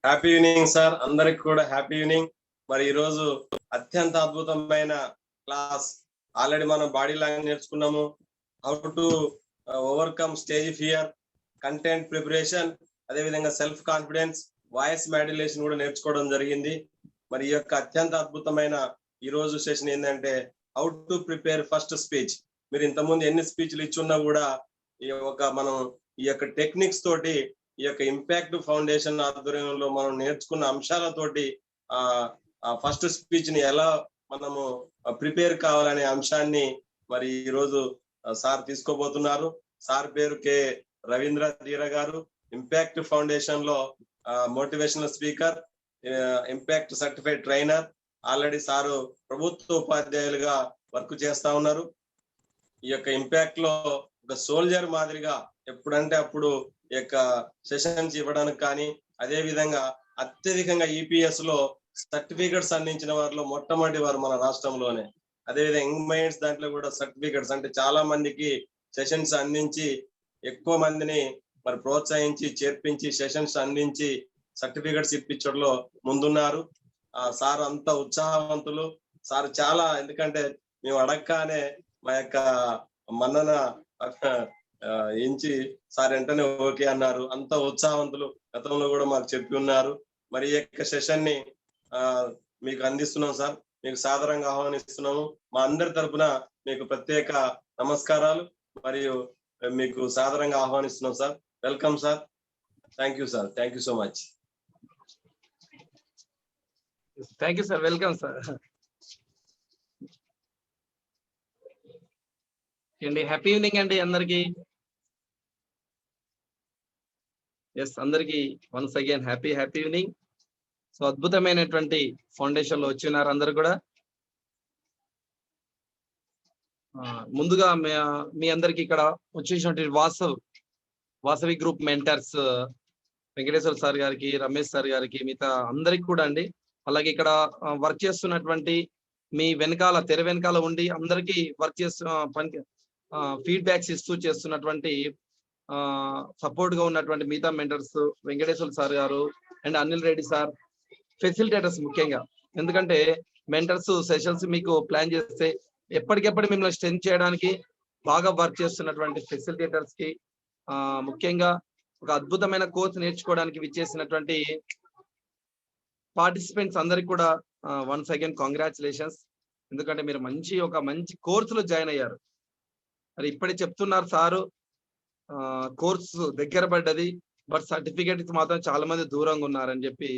Happy evening sir, అందరికి కూడా happy evening. మరి ఈ రోజు అత్యంత అద్భుతమైన క్లాస్ ఆల్రెడీ మనం బాడీ లాంగ్వేజ్ నేర్చుకున్నాము. How to overcome stage fear, content preparation, అదే విధంగా సెల్ఫ్ కాన్ఫిడెన్స్, వాయిస్ మాడ్యులేషన్ కూడా నేర్చుకోవడం జరిగింది. మరి ఈ యొక్క అత్యంత అద్భుతమైన ఈ రోజు సెషన్ ఏంటంటే how to prepare first speech. మీరు ఇంతకుముందు ఎన్ని స్పీచ్లు ఇచ్చున్నా కూడా మనం ఈ యొక్క టెక్నిక్స్ తోటి ఈ యొక్క ఇంపాక్ట్ ఫౌండేషన్ ఆధ్వర్యంలో మనం నేర్చుకున్న అంశాలతోటి ఫస్ట్ స్పీచ్ ని ఎలా మనము ప్రిపేర్ కావాలనే అంశాన్ని మరి ఈ రోజు సార్ తీసుకోబోతున్నారు. సార్ పేరు కె రవీంద్ర ధీర గారు, ఇంపాక్ట్ ఫౌండేషన్ లో motivational speaker, impact certified trainer. Already sir ప్రభుత్వ ఉపాధ్యాయులుగా వర్క్ చేస్తా ఉన్నారు. ఈ యొక్క ఇంపాక్ట్ లో ఒక సోల్జర్ మాదిరిగా ఎప్పుడంటే అప్పుడు ఈ యొక్క సెషన్స్ ఇవ్వడానికి కానీ, అదే విధంగా అత్యధికంగా ఈపీఎస్ లో సర్టిఫికెట్స్ అందించిన వారిలో మొట్టమొదటి వారు మన రాష్ట్రంలోనే. అదేవిధంగా యంగ్ మైండ్స్ దాంట్లో కూడా సర్టిఫికెట్స్ అంటే చాలా మందికి సెషన్స్ అందించి ఎక్కువ మందిని మరి ప్రోత్సహించి చేర్పించి సెషన్స్ అందించి సర్టిఫికెట్స్ ఇప్పించడంలో ముందున్నారు. సార్ అంత ఉత్సాహవంతులు. సార్ చాలా, ఎందుకంటే మేము అడగగానే మా యొక్క మన్నన ఎంచి సార్ వెంటనే ఓకే అన్నారు. అంత ఉత్సాహవంతులు. గతంలో కూడా మాకు చెప్పి ఉన్నారు. మరి ఈ యొక్క సెషన్ ని మీకు అందిస్తున్నాం సార్. మీకు సాదరంగా ఆహ్వానిస్తున్నాము. మా అందరి తరపున మీకు ప్రత్యేక నమస్కారాలు మరియు మీకు సాదరంగా ఆహ్వానిస్తున్నాం sir. Welcome sir. Thank you sir. Thank you so much. Thank you sir. Welcome sir. అండి హ్యాపీ ఈవినింగ్ అండి అందరికి. ఎస్, అందరికి once again happy evening. So అద్భుతమైనటువంటి ఫౌండేషన్ లో వచ్చినారు అందరు కూడా. ముందుగా మీ అందరికి ఇక్కడ వచ్చేసినటువంటి Vasavi group mentors Venkateswara sir గారికి, రమేష్ సార్ గారికి, మిగతా అందరికి కూడా అండి. అలాగే ఇక్కడ వర్క్ చేస్తున్నటువంటి మీ వెనకాల తెర వెనకాల ఉండి అందరికి వర్క్ చేస్తున్న పని ఫీడ్బ్యాక్స్ ఇస్తూ చేస్తున్నటువంటి సపోర్ట్ గా ఉన్నటువంటి మిగతా మెంటర్స్ వెంకటేశ్వర సార్ గారు and Anil Reddy sir, facilitators ముఖ్యంగా. ఎందుకంటే మెంటర్స్ సెషన్స్ మీకు ప్లాన్ చేస్తే ఎప్పటికెప్పుడు మిమ్మల్ని స్ట్రెంత్ చేయడానికి బాగా వర్క్ చేస్తున్నటువంటి ఫెసిలిటేటర్స్ కి, ముఖ్యంగా ఒక అద్భుతమైన కోర్స్ నేర్చుకోవడానికి విచ్చేసినటువంటి పార్టిసిపెంట్స్ అందరికి కూడా వన్స్ అగైన్ కంగ్రాచులేషన్స్. ఎందుకంటే మీరు మంచి కోర్సులో జాయిన్ అయ్యారు. మరి ఇప్పటి చెప్తున్నారు సారు, కోర్సు దగ్గర పడ్డది, బట్ సర్టిఫికేట్ మాత్రం చాలా మంది దూరంగా ఉన్నారని చెప్పి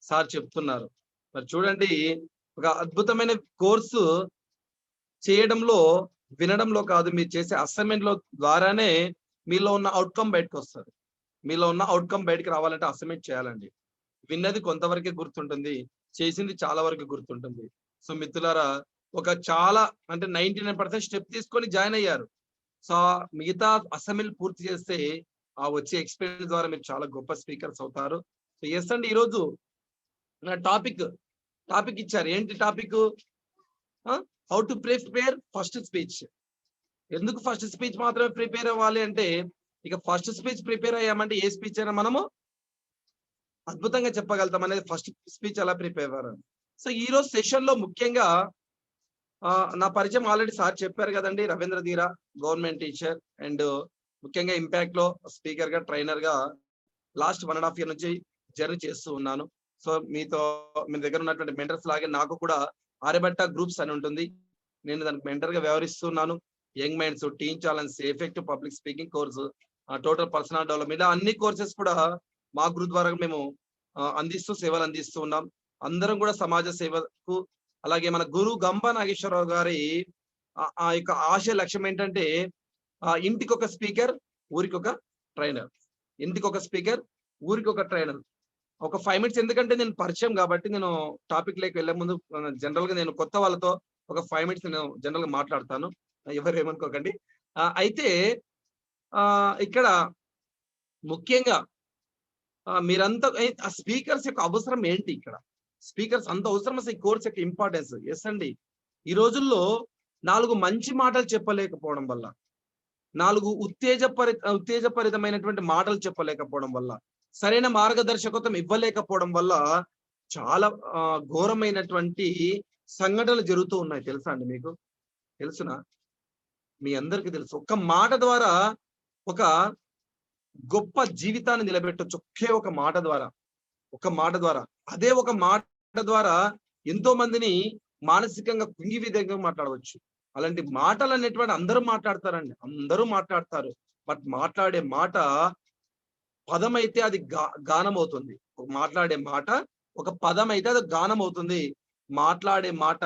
సార్ చెప్తున్నారు. మరి చూడండి, ఒక అద్భుతమైన కోర్సు చేయడంలో, వినడంలో కాదు, మీరు చేసే అసైన్మెంట్ లో ద్వారానే మీలో ఉన్న అవుట్కమ్ బయటకు వస్తుంది. మీలో ఉన్న అవుట్కమ్ బయటకు రావాలంటే అసైన్మెంట్ చేయాలండి. విన్నది కొంతవరకే గుర్తుంటుంది, చేసింది చాలా వరకు గుర్తుంటుంది. సో మిత్రులారా, ఒక చాలా అంటే 99% స్టెప్ తీసుకొని జాయిన్ అయ్యారు. సో మిగతా అసైన్మెంట్ పూర్తి చేస్తే ఆ వచ్చే ఎక్స్పీరియన్స్ ద్వారా మీరు చాలా గొప్ప స్పీకర్స్ అవుతారు. సో ఎస్ అండి, ఈరోజు టాపిక్ ఇచ్చారు. ఏంటి topic? How to prepare first speech. ఎందుకు ఫస్ట్ స్పీచ్ మాత్రమే ప్రిపేర్ అవ్వాలి అంటే, ఇక ఫస్ట్ స్పీచ్ ప్రిపేర్ అయ్యామంటే ఏ స్పీచ్ అయినా మనము అద్భుతంగా చెప్పగలుగుతాం అనేది ఫస్ట్ స్పీచ్ ఎలా ప్రిపేర్ అవ్వాలి. సో ఈ రోజు సెషన్ లో ముఖ్యంగా నా పరిచయం ఆల్రెడీ సార్ చెప్పారు కదండి. రవీంద్ర ధీర, గవర్నమెంట్ టీచర్ అండ్ ముఖ్యంగా ఇంపాక్ట్ లో స్పీకర్ గా, ట్రైనర్ గా లాస్ట్ 1.5 year నుంచి జర్నీ చేస్తూ ఉన్నాను. సో మీ దగ్గర ఉన్నటువంటి మెంటర్స్ లాగే నాకు కూడా ఆర్యభట్ట గ్రూప్స్ అని ఉంటుంది. నేను దానికి మెంటర్ గా వ్యవహరిస్తున్నాను. Young minds, teen challenge, effective public speaking course, total personal development, ఇలా అన్ని కోర్సెస్ కూడా మా గ్రూప్ ద్వారా మేము సేవలు అందిస్తూ ఉన్నాం. అందరం కూడా సమాజ సేవకు, అలాగే మన గురు గంప నాగేశ్వరరావు గారి ఆ యొక్క ఆశయ లక్ష్యం ఏంటంటే, ఇంటికి ఒక స్పీకర్, ఊరికి ఒక ట్రైనర్. ఇంటికి ఒక స్పీకర్, ఊరికి ఒక ట్రైనర్. ఒక 5 minutes, ఎందుకంటే నేను పరిచయం కాబట్టి నేను టాపిక్ లేక వెళ్లే ముందు జనరల్ గా నేను కొత్త వాళ్ళతో ఒక 5 minutes నేను జనరల్ గా మాట్లాడతాను, ఎవరు ఏమనుకోకండి. అయితే ఇక్కడ ముఖ్యంగా మీరంతా స్పీకర్స్ యొక్క అవసరం ఏంటి? ఇక్కడ స్పీకర్స్ అంత అవసరం, అసలు ఈ కోర్స్ యొక్క ఇంపార్టెన్స్. ఎస్ అండి, ఈ రోజుల్లో 4 మంచి మాటలు చెప్పలేకపోవడం వల్ల, 4 ఉత్తేజపరితమైనటువంటి మాటలు చెప్పలేకపోవడం వల్ల సరైన మార్గదర్శకత్వం ఇవ్వలేకపోవడం వల్ల చాలా ఘోరమైనటువంటి సంఘటనలు జరుగుతూ ఉన్నాయి. తెలుసా అండి మీకు? తెలుసునా? మీ అందరికీ తెలుసు. ఒక్క మాట ద్వారా ఒక గొప్ప జీవితాన్ని నిలబెట్టొచ్చు. ఒకే ఒక మాట ద్వారా, ఒక మాట ద్వారా. అదే ఒక మాట ద్వారా ఎంతో మందిని మానసికంగా కుంగి విధంగా మాట్లాడవచ్చు. అలాంటి మాటలు అనేటువంటి అందరూ మాట్లాడతారండి, అందరూ మాట్లాడతారు. బట్ మాట్లాడే మాట పదం అయితే అది గానం అవుతుంది. మాట్లాడే మాట ఒక పదం అయితే అది గానం అవుతుంది. మాట్లాడే మాట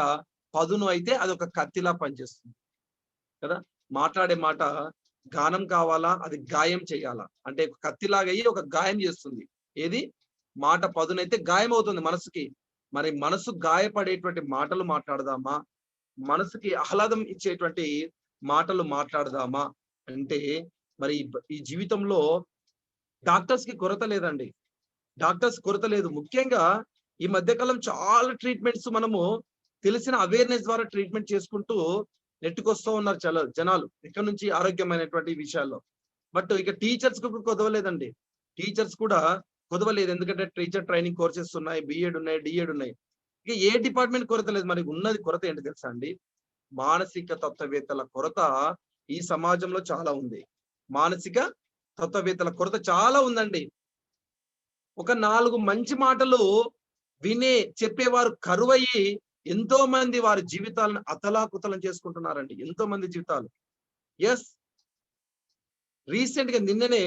పదును అయితే అది ఒక కత్తిలా పనిచేస్తుంది కదా. మాట్లాడే మాట గానం కావాలా, అది గాయం చేయాలా, అంటే కత్తిలాగా అయ్యి ఒక గాయం చేస్తుంది. ఏది? మాట పదునైతే గాయం అవుతుంది మనసుకి. మరి మనసు గాయపడేటువంటి మాటలు మాట్లాడదామా, మనసుకి ఆహ్లాదం ఇచ్చేటువంటి మాటలు మాట్లాడదామా అంటే మరి ఈ జీవితంలో డాక్టర్స్ కి కొరత లేదండి. డాక్టర్స్ కొరత లేదు. ముఖ్యంగా ఈ మధ్యకాలం చాలా ట్రీట్మెంట్స్ మనము తెలిసిన అవేర్నెస్ ద్వారా ట్రీట్మెంట్ చేసుకుంటూ నెట్టుకొస్తూ ఉన్నారు చాలా జనాలు ఇక్కడ నుంచి ఆరోగ్యమైనటువంటి విషయాల్లో. బట్ ఇక టీచర్స్ కు కొదవలేదండి. టీచర్స్ కూడా కొదవలేదు. ఎందుకంటే టీచర్ ట్రైనింగ్ కోర్సెస్ ఉన్నాయి, బిఎడ్ ఉన్నాయి, డిఎడ్ ఉన్నాయి. ఇక ఏ డిపార్ట్మెంట్ కొరత లేదు. మరి ఉన్నది కొరత ఏంటి తెలుసా అండి? మానసిక తత్వవేత్తల కొరత ఈ సమాజంలో చాలా ఉంది. మానసిక తత్వవేత్తల కొరత చాలా ఉందండి. ఒక 4 మంచి మాటలు వినే చెప్పేవారు కరువయ్యి ఎంతో మంది వారి జీవితాలను అతలాకుతలం చేసుకుంటున్నారండి. ఎంతో మంది జీవితాలు. ఎస్, రీసెంట్ గా నిన్ననే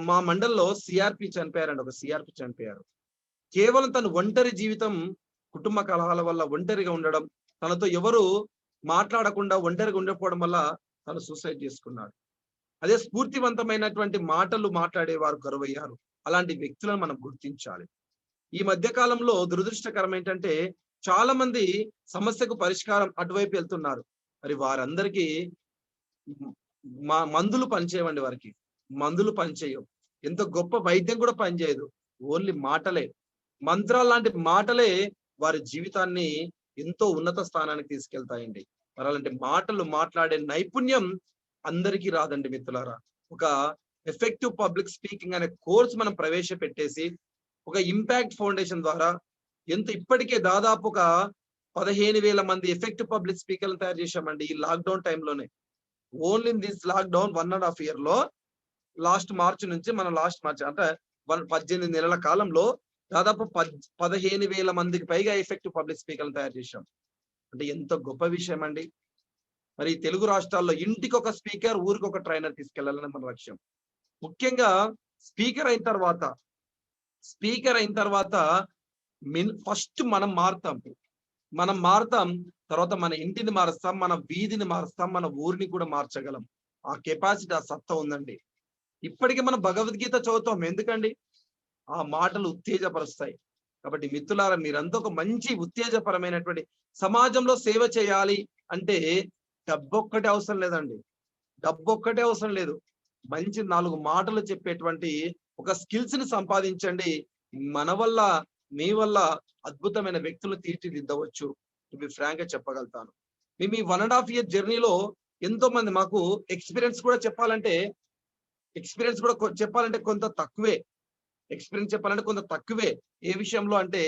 మా మండల్లో సిఆర్పి చనిపోయారండి. ఒక సిఆర్పి చనిపోయారు. కేవలం తను ఒంటరి జీవితం, కుటుంబ కలహాల వల్ల ఒంటరిగా ఉండడం, తనతో ఎవరు మాట్లాడకుండా ఒంటరిగా ఉండిపోవడం వల్ల తను సూసైడ్ చేసుకున్నాడు. అదే స్ఫూర్తివంతమైనటువంటి మాటలు మాట్లాడేవారు కరువయ్యారు. అలాంటి వ్యక్తులను మనం గుర్తించాలి. ఈ మధ్య కాలంలో దురదృష్టకరం ఏంటంటే చాలా మంది సమస్యకు పరిష్కారం అటువైపు వెళ్తున్నారు. మరి వారందరికీ మందులు పనిచేయవండి. వారికి మందులు పనిచేయవు. ఎంత గొప్ప వైద్యం కూడా పనిచేయదు. ఓన్లీ మాటలే, మంత్రాలు లాంటి మాటలే వారి జీవితాన్ని ఎంతో ఉన్నత స్థానానికి తీసుకెళ్తాయండి. మరి అలాంటి మాటలు మాట్లాడే నైపుణ్యం అందరికీ రాదండి మిత్రులారా. ఒక ఎఫెక్టివ్ పబ్లిక్ స్పీకింగ్ అనే కోర్స్ మనం ప్రవేశపెట్టేసి ఒక ఇంపాక్ట్ ఫౌండేషన్ ద్వారా ఇప్పటికే దాదాపు ఒక 15,000 మంది ఎఫెక్టివ్ పబ్లిక్ స్పీకర్లు తయారు చేశామండి ఈ లాక్డౌన్ టైంలోనే. Only in this lockdown 1.5 year లో లాస్ట్ మార్చ్ నుంచి అంటే 18 నెలల కాలంలో దాదాపు 15,000 మందికి పైగా ఎఫెక్టివ్ పబ్లిక్ స్పీకర్లు తయారు చేశాం. అంటే ఎంత గొప్ప విషయం అండి. మరి తెలుగు రాష్ట్రాల్లో ఇంటికి ఒక స్పీకర్, ఊరికి ఒక ట్రైనర్ తీసుకెళ్లాలని మన లక్ష్యం. ముఖ్యంగా స్పీకర్ అయిన తర్వాత ఫస్ట్ మనం మారుతాం. తర్వాత మన ఇంటిని మారుస్తాం, మన వీధిని మారుస్తాం, మన ఊరిని కూడా మార్చగలం. ఆ కెపాసిటీ, ఆ సత్తా ఉందండి. ఇప్పటికీ మనం భగవద్గీత చదువుతాం. ఎందుకండి? ఆ మాటలు ఉత్తేజపరుస్తాయి. కాబట్టి మిత్రులారా, మీరంతా ఒక మంచి ఉత్తేజపరమైనటువంటి సమాజంలో సేవ చేయాలి అంటే డబ్బొక్కటే అవసరం లేదండి. డబ్బొక్కటే అవసరం లేదు. మంచి 4 మాటలు చెప్పేటువంటి ఒక స్కిల్స్ ని సంపాదించండి. మన వల్ల, మీ వల్ల అద్భుతమైన వ్యక్తులు తీర్చిదిద్దవచ్చు. టు ఫ్రాంక్ గా చెప్పగలుగుతాను. మేము ఈ 1.5 year జర్నీలో ఎంతో మంది, మాకు ఎక్స్పీరియన్స్ కూడా చెప్పాలంటే కొంత తక్కువే. ఏ విషయంలో అంటే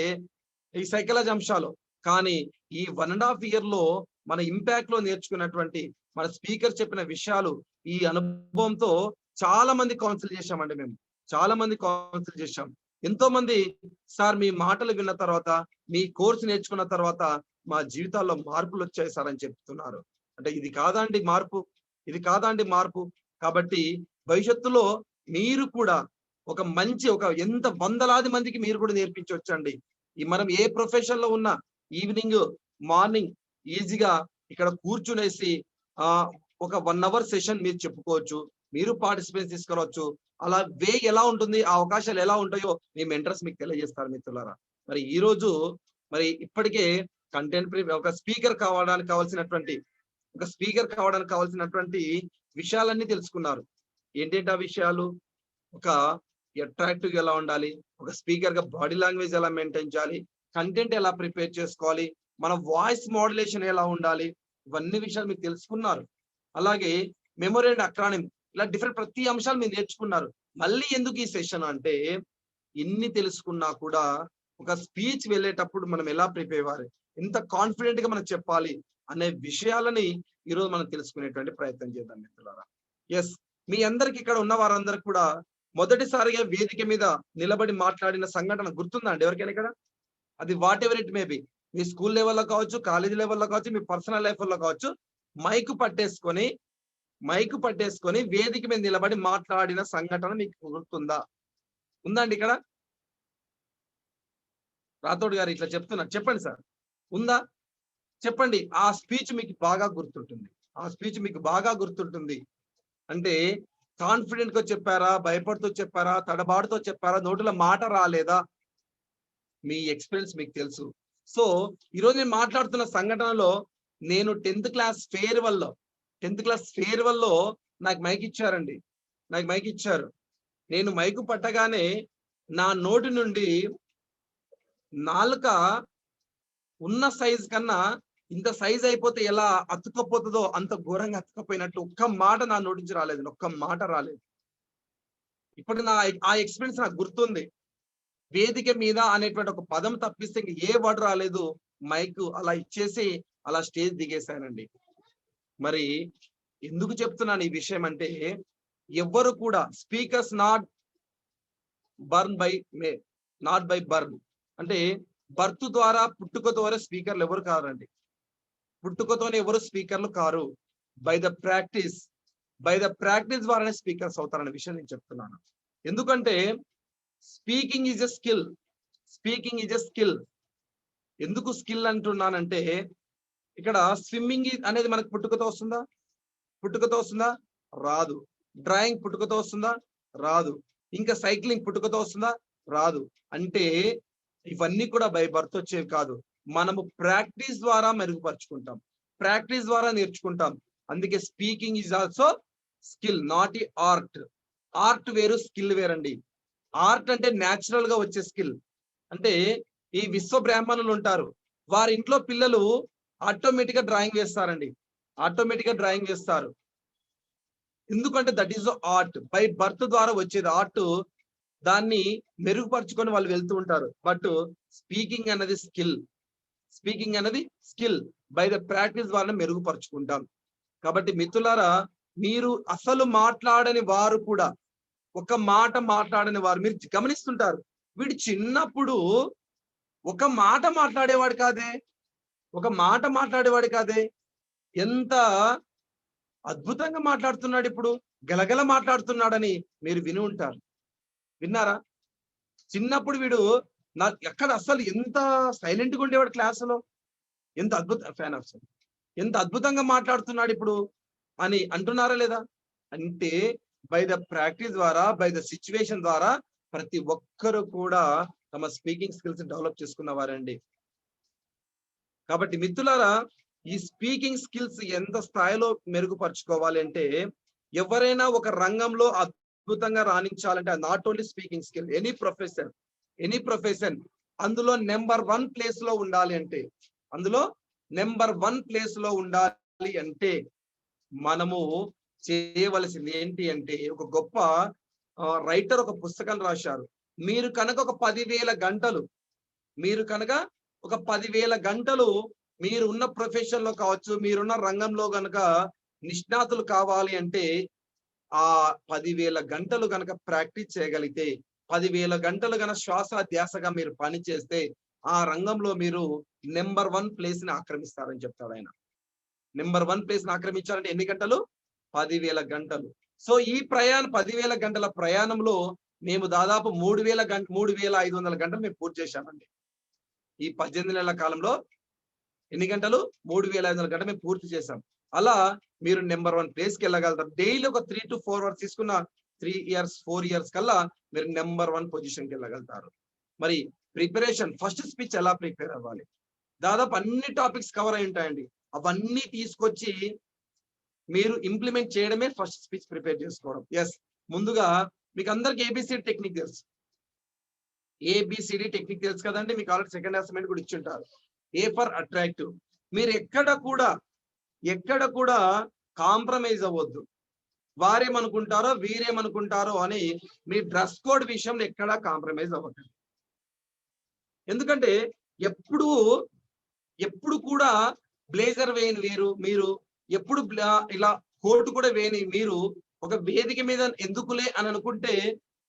ఈ సైకాలజీ అంశాలు. కానీ ఈ 1.5 year లో మన ఇంపాక్ట్ లో నేర్చుకున్నటువంటి మన స్పీకర్ చెప్పిన విషయాలు, ఈ అనుభవంతో చాలా మంది కౌన్సిల్ చేశామండి. మేము చాలా మంది కౌన్సిల్ చేశాం. ఎంతో మంది సార్ మీ మాటలు విన్న తర్వాత, మీ కోర్సు నేర్చుకున్న తర్వాత మా జీవితాల్లో మార్పులు వచ్చాయి సార్ అని చెప్తున్నారు. అంటే ఇది కాదండి మార్పు. కాబట్టి భవిష్యత్తులో మీరు కూడా ఒక ఎంత వందలాది మందికి మీరు కూడా నేర్పించవచ్చండి. మనం ఏ ప్రొఫెషన్ లో ఉన్నా ఈవినింగ్, మార్నింగ్ ఈజీగా ఇక్కడ కూర్చునేసి ఒక 1 hour సెషన్ మీరు చెప్పుకోవచ్చు. మీరు పార్టిసిపేట్ తీసుకురావచ్చు. అలా ఎలా ఉంటుంది, ఆ అవకాశాలు ఎలా ఉంటాయో మీ మెంటర్స్ మీకు తెలియజేస్తారు మిత్రులారా. మరి ఈ రోజు ఇప్పటికే కంటెంట్ ఒక స్పీకర్ కావడానికి కావాల్సినటువంటి విషయాలన్నీ తెలుసుకున్నారు. ఏంటంటే ఆ విషయాలు, ఒక అట్రాక్టివ్ ఎలా ఉండాలి, ఒక స్పీకర్ గా బాడీ లాంగ్వేజ్ ఎలా మెయింటైన్ చేయాలి, కంటెంట్ ఎలా ప్రిపేర్ చేసుకోవాలి, మన వాయిస్ మోడ్యులేషన్ ఎలా ఉండాలి, ఇవన్నీ విషయాలు మీరు తెలుసుకున్నారు. అలాగే మెమరీ అండ్ అక్రానిమ్, ఇలా డిఫరెంట్ ప్రతి అంశాలు మీరు నేర్చుకున్నారు. మళ్ళీ ఎందుకు ఈ సెషన్ అంటే ఎన్ని తెలుసుకున్నా కూడా ఒక స్పీచ్ వెళ్ళేటప్పుడు మనం ఎలా ప్రిపేర్ అవ్వాలి, ఎంత కాన్ఫిడెంట్ గా మనం చెప్పాలి అనే విషయాలని ఈరోజు మనం తెలుసుకునేటువంటి ప్రయత్నం చేద్దాం మిత్రులారా. ఎస్, మీ అందరికి ఇక్కడ ఉన్న వారందరికి కూడా మొదటిసారిగా వేదిక మీద నిలబడి మాట్లాడిన సంఘటన గుర్తుందా అండి ఎవరికైనా ఇక్కడ? అది what ever it may be, me school లెవెల్లో కావచ్చు, కాలేజ్ లెవెల్లో కావచ్చు, మీ పర్సనల్ లైఫ్ లో కావచ్చు, మైక్ పట్టేసుకొని వేదిక మీద నిలబడి మాట్లాడిన సంఘటన మీకు గుర్తుందా? ఉందండి ఇక్కడ? రాథోడ్ గారు ఇట్లా చెప్తున్నారు, చెప్పండి సార్, ఉందా? చెప్పండి. ఆ స్పీచ్ మీకు బాగా గుర్తుంటుంది అంటే కాన్ఫిడెంట్ గా చెప్పారా, భయపడుతూ చెప్పారా, తడబాటుతో చెప్పారా, నోటిలో మాట రాలేదా? మీ ఎక్స్పీరియన్స్ మీకు తెలుసు. సో ఈరోజు నేను మాట్లాడుతున్న సంఘటనలో నేను 10th క్లాస్ ఫేర్వెల్ లో నాకు మైక్ ఇచ్చారండి. నేను మైకు పట్టగానే నా నోటి నుండి నాలుక ఉన్న సైజ్ కన్నా ఇంత సైజ్ అయిపోతే ఎలా అతుక్కపోతుందో అంత ఘోరంగా అతుక్కపోయినట్టు ఒక్క మాట నా నోటి నుంచి రాలేదు. ఇప్పుడు ఆ ఎక్స్పీరియన్స్ నాకు గుర్తుంది. వేదిక మీద అనేటువంటి ఒక పదం తప్పిస్తే ఇంక ఏ వర్డ్ రాలేదు. మైక్ అలా ఇచ్చేసి అలా స్టేజ్ దిగేశానండి. మరి ఎందుకు చెప్తున్నాను ఈ విషయం అంటే, ఎవ్వరు కూడా స్పీకర్స్ నాట్ బై బర్న్ అంటే బర్త్ ద్వారా, పుట్టుక ద్వారా స్పీకర్లు ఎవరు కారండి. పుట్టుకతోనే ఎవరు స్పీకర్లు కారు. బై ద ప్రాక్టీస్ ద్వారానే స్పీకర్స్ అవుతారనే విషయం నేను చెప్తున్నాను. ఎందుకంటే స్పీకింగ్ ఈజ్ ఎ స్కిల్. ఎందుకు స్కిల్ అంటున్నానంటే, ఇక్కడ స్విమ్మింగ్ అనేది మనకు పుట్టుకతో వస్తుందా? రాదు. డ్రాయింగ్ పుట్టుకతో వస్తుందా? రాదు. ఇంకా సైక్లింగ్ పుట్టుకతో వస్తుందా? రాదు. అంటే ఇవన్నీ కూడా బై బర్త్ వచ్చేవి కాదు. మనము ప్రాక్టీస్ ద్వారా మెరుగుపరుచుకుంటాం, ప్రాక్టీస్ ద్వారా నేర్చుకుంటాం. అందుకే speaking is also skill, not ఈ ఆర్ట్ వేరు, స్కిల్ వేరండి. ఆర్ట్ అంటే న్యాచురల్ గా వచ్చే స్కిల్. అంటే ఈ విశ్వ బ్రాహ్మణులు ఉంటారు, వారి ఇంట్లో పిల్లలు ఆటోమేటిక్ గా డ్రాయింగ్ వేస్తారు. ఎందుకంటే that is art. By birth ద్వారా వచ్చేది ఆర్ట్. దాన్ని మెరుగుపరుచుకొని వాళ్ళు వెళ్తూ ఉంటారు. బట్ స్పీకింగ్ అనేది స్కిల్. బై ద ప్రాక్టీస్ ద్వారా మెరుగుపరుచుకుంటాం. కాబట్టి మిత్రులారా, మీరు అసలు మాట్లాడని వారు కూడా, ఒక మాట మాట్లాడని వారు మీరు గమనిస్తుంటారు, వీడు చిన్నప్పుడు ఒక మాట మాట్లాడేవాడు కాదే, ఎంత అద్భుతంగా మాట్లాడుతున్నాడు, ఇప్పుడు గలగల మాట్లాడుతున్నాడని మీరు విన్నారా? చిన్నప్పుడు వీడు ఎక్కడ అసలు ఎంత సైలెంట్ గా ఉండేవాడు క్లాసులో, ఎంత అద్భుతంగా మాట్లాడుతున్నాడు ఇప్పుడు అని అంటున్నారా లేదా? అంటే బై ద ప్రాక్టీస్ ద్వారా, బై ద సిచ్యువేషన్ ద్వారా ప్రతి ఒక్కరు కూడా తమ స్పీకింగ్ స్కిల్స్ డెవలప్ చేసుకున్నవారండి. కాబట్టి మిత్రులారా, ఈ స్పీకింగ్ స్కిల్స్ ఎంత స్థాయిలో మెరుగుపరుచుకోవాలి అంటే, ఎవరైనా ఒక రంగంలో అద్భుతంగా రాణించాలంటే not only speaking skill, any profession అందులో నెంబర్ 1 ప్లేస్ లో ఉండాలి అంటే మనము చేయవలసింది ఏంటి అంటే, ఒక గొప్ప రైటర్ ఒక పుస్తకం రాశారు. మీరు కనుక ఒక 10,000 గంటలు మీరు ఉన్న ప్రొఫెషన్ లో కావచ్చు, మీరున్న రంగంలో గనక నిష్ణాతులు కావాలి అంటే, ఆ 10,000 గంటలు గనక ప్రాక్టీస్ చేయగలిగితే, 10,000 గంటలు గనక శ్వాస ధ్యాసగా మీరు పని చేస్తే, ఆ రంగంలో మీరు నెంబర్ 1 ప్లేస్ ని ఆక్రమిస్తారని చెప్తాడు ఆయన. నెంబర్ 1 ప్లేస్ ని ఆక్రమించాలంటే ఎన్ని గంటలు? 10,000 గంటలు. సో ఈ 10,000 గంటల ప్రయాణంలో మేము దాదాపు 3,500 గంటలు మేము పూర్తి చేశామండి. ఈ 18 నెలల కాలంలో ఎన్ని గంటలు? 3,500 గంటలు మేము పూర్తి చేశాం. అలా మీరు నెంబర్ 1 ప్లేస్ కి వెళ్ళగలుగుతారు. డైలీ ఒక 3 to 4 అవర్స్ తీసుకున్న 3 years 4 years కల్లా మీరు నెంబర్ 1 పొజిషన్ కి వెళ్ళగలుగుతారు. మరి ప్రిపరేషన్, ఫస్ట్ స్పీచ్ ఎలా ప్రిపేర్ అవ్వాలి? దాదాపు అన్ని టాపిక్స్ కవర్ అయి ఉంటాయండి. అవన్నీ తీసుకొచ్చి మీరు ఇంప్లిమెంట్ చేయడమే ఫస్ట్ స్పీచ్ ప్రిపేర్ చేసుకోవడం. ఎస్, ముందుగా మీకు అందరికి ఏబిసిడి టెక్నిక్ తెలుసు కదండి. మీకు ఆల్రెడీ సెకండ్ అసైన్మెంట్ కూడా ఇచ్చుంటారు. A for attractive. మీరు ఎక్కడ కూడా కాంప్రమైజ్ అవ్వద్దు. వారేమనుకుంటారో వీరేమనుకుంటారో అని మీ డ్రెస్ కోడ్ విషయంలో ఎక్కడా కాంప్రమైజ్ అవ్వకండి. ఎందుకంటే ఎప్పుడు కూడా బ్లేజర్ వేయని మీరు ఎప్పుడు ఇలా కోట్ కూడా వేయని మీరు ఒక వేదిక మీద ఎందుకులే అని అనుకుంటే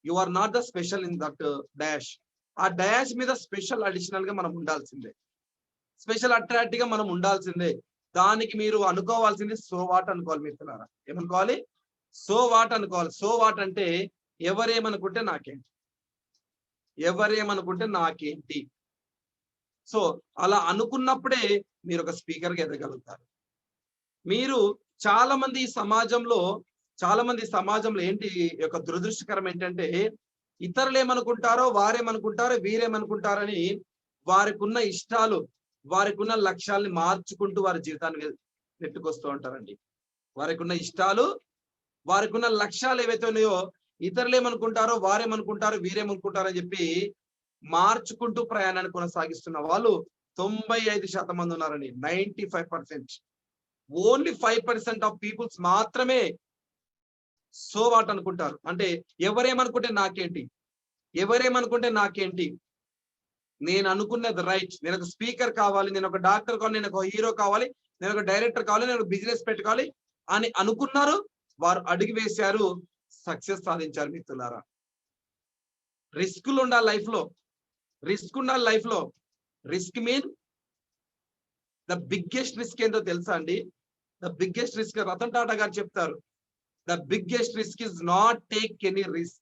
you are not the special in that dash. ఆ డాష్ మీద స్పెషల్ అడిషనల్ గా మనం ఉండాల్సిందే, స్పెషల్ అట్రాక్ట్ గా మనం ఉండాల్సిందే. దానికి మీరు అనుకోవాల్సింది సో వాట్ అనుకోవాలి. మిత్రులారా ఏమనుకోవాలి? సో వాట్ అనుకోవాలి. సో వాట్ అంటే ఎవరేమనుకుంటే నాకేంటి, ఎవరేమనుకుంటే నాకేంటి. సో అలా అనుకున్నప్పుడే మీరు ఒక స్పీకర్ గా ఎదగలుగుతారు. మీరు చాలా మంది సమాజంలో ఏంటి యొక్క దురదృష్టకరం ఏంటంటే ఇతరులు ఏమనుకుంటారో వారేమనుకుంటారో వీరేమనుకుంటారని వారికి ఉన్న ఇష్టాలు, వారికి ఉన్న లక్ష్యాలని మార్చుకుంటూ వారి జీవితాన్ని నెట్టుకొస్తూ ఉంటారండి. వారికి ఉన్న ఇష్టాలు, వారికి ఉన్న లక్ష్యాలు ఏవైతే ఉన్నాయో ఇతరులు ఏమనుకుంటారో వారేమనుకుంటారో వీరేమనుకుంటారో అని చెప్పి మార్చుకుంటూ ప్రయాణాన్ని కొనసాగిస్తున్న వాళ్ళు 95% మంది ఉన్నారండి. 95%. ఓన్లీ 5% ఆఫ్ పీపుల్స్ మాత్రమే సో వాట్ అనుకుంటారు. అంటే ఎవరేమనుకుంటే నాకేంటి, నేను అనుకున్నది రైట్, నేను ఒక స్పీకర్ కావాలి, నేను ఒక డాక్టర్ కావాలి, నేను ఒక హీరో కావాలి, నేను ఒక డైరెక్టర్ కావాలి, నేను ఒక బిజినెస్ పెట్టుకోవాలి అని అనుకున్నారు. వారు అడుగు వేశారు, సక్సెస్ సాధించారు. మిత్రులారా రిస్కులు ఉండాలి లైఫ్ లో. Risk mean the biggest risk ఏంటో తెలుసా అండి? The biggest risk Ratan Tata గారు చెప్తారు, the biggest risk is not take any risk.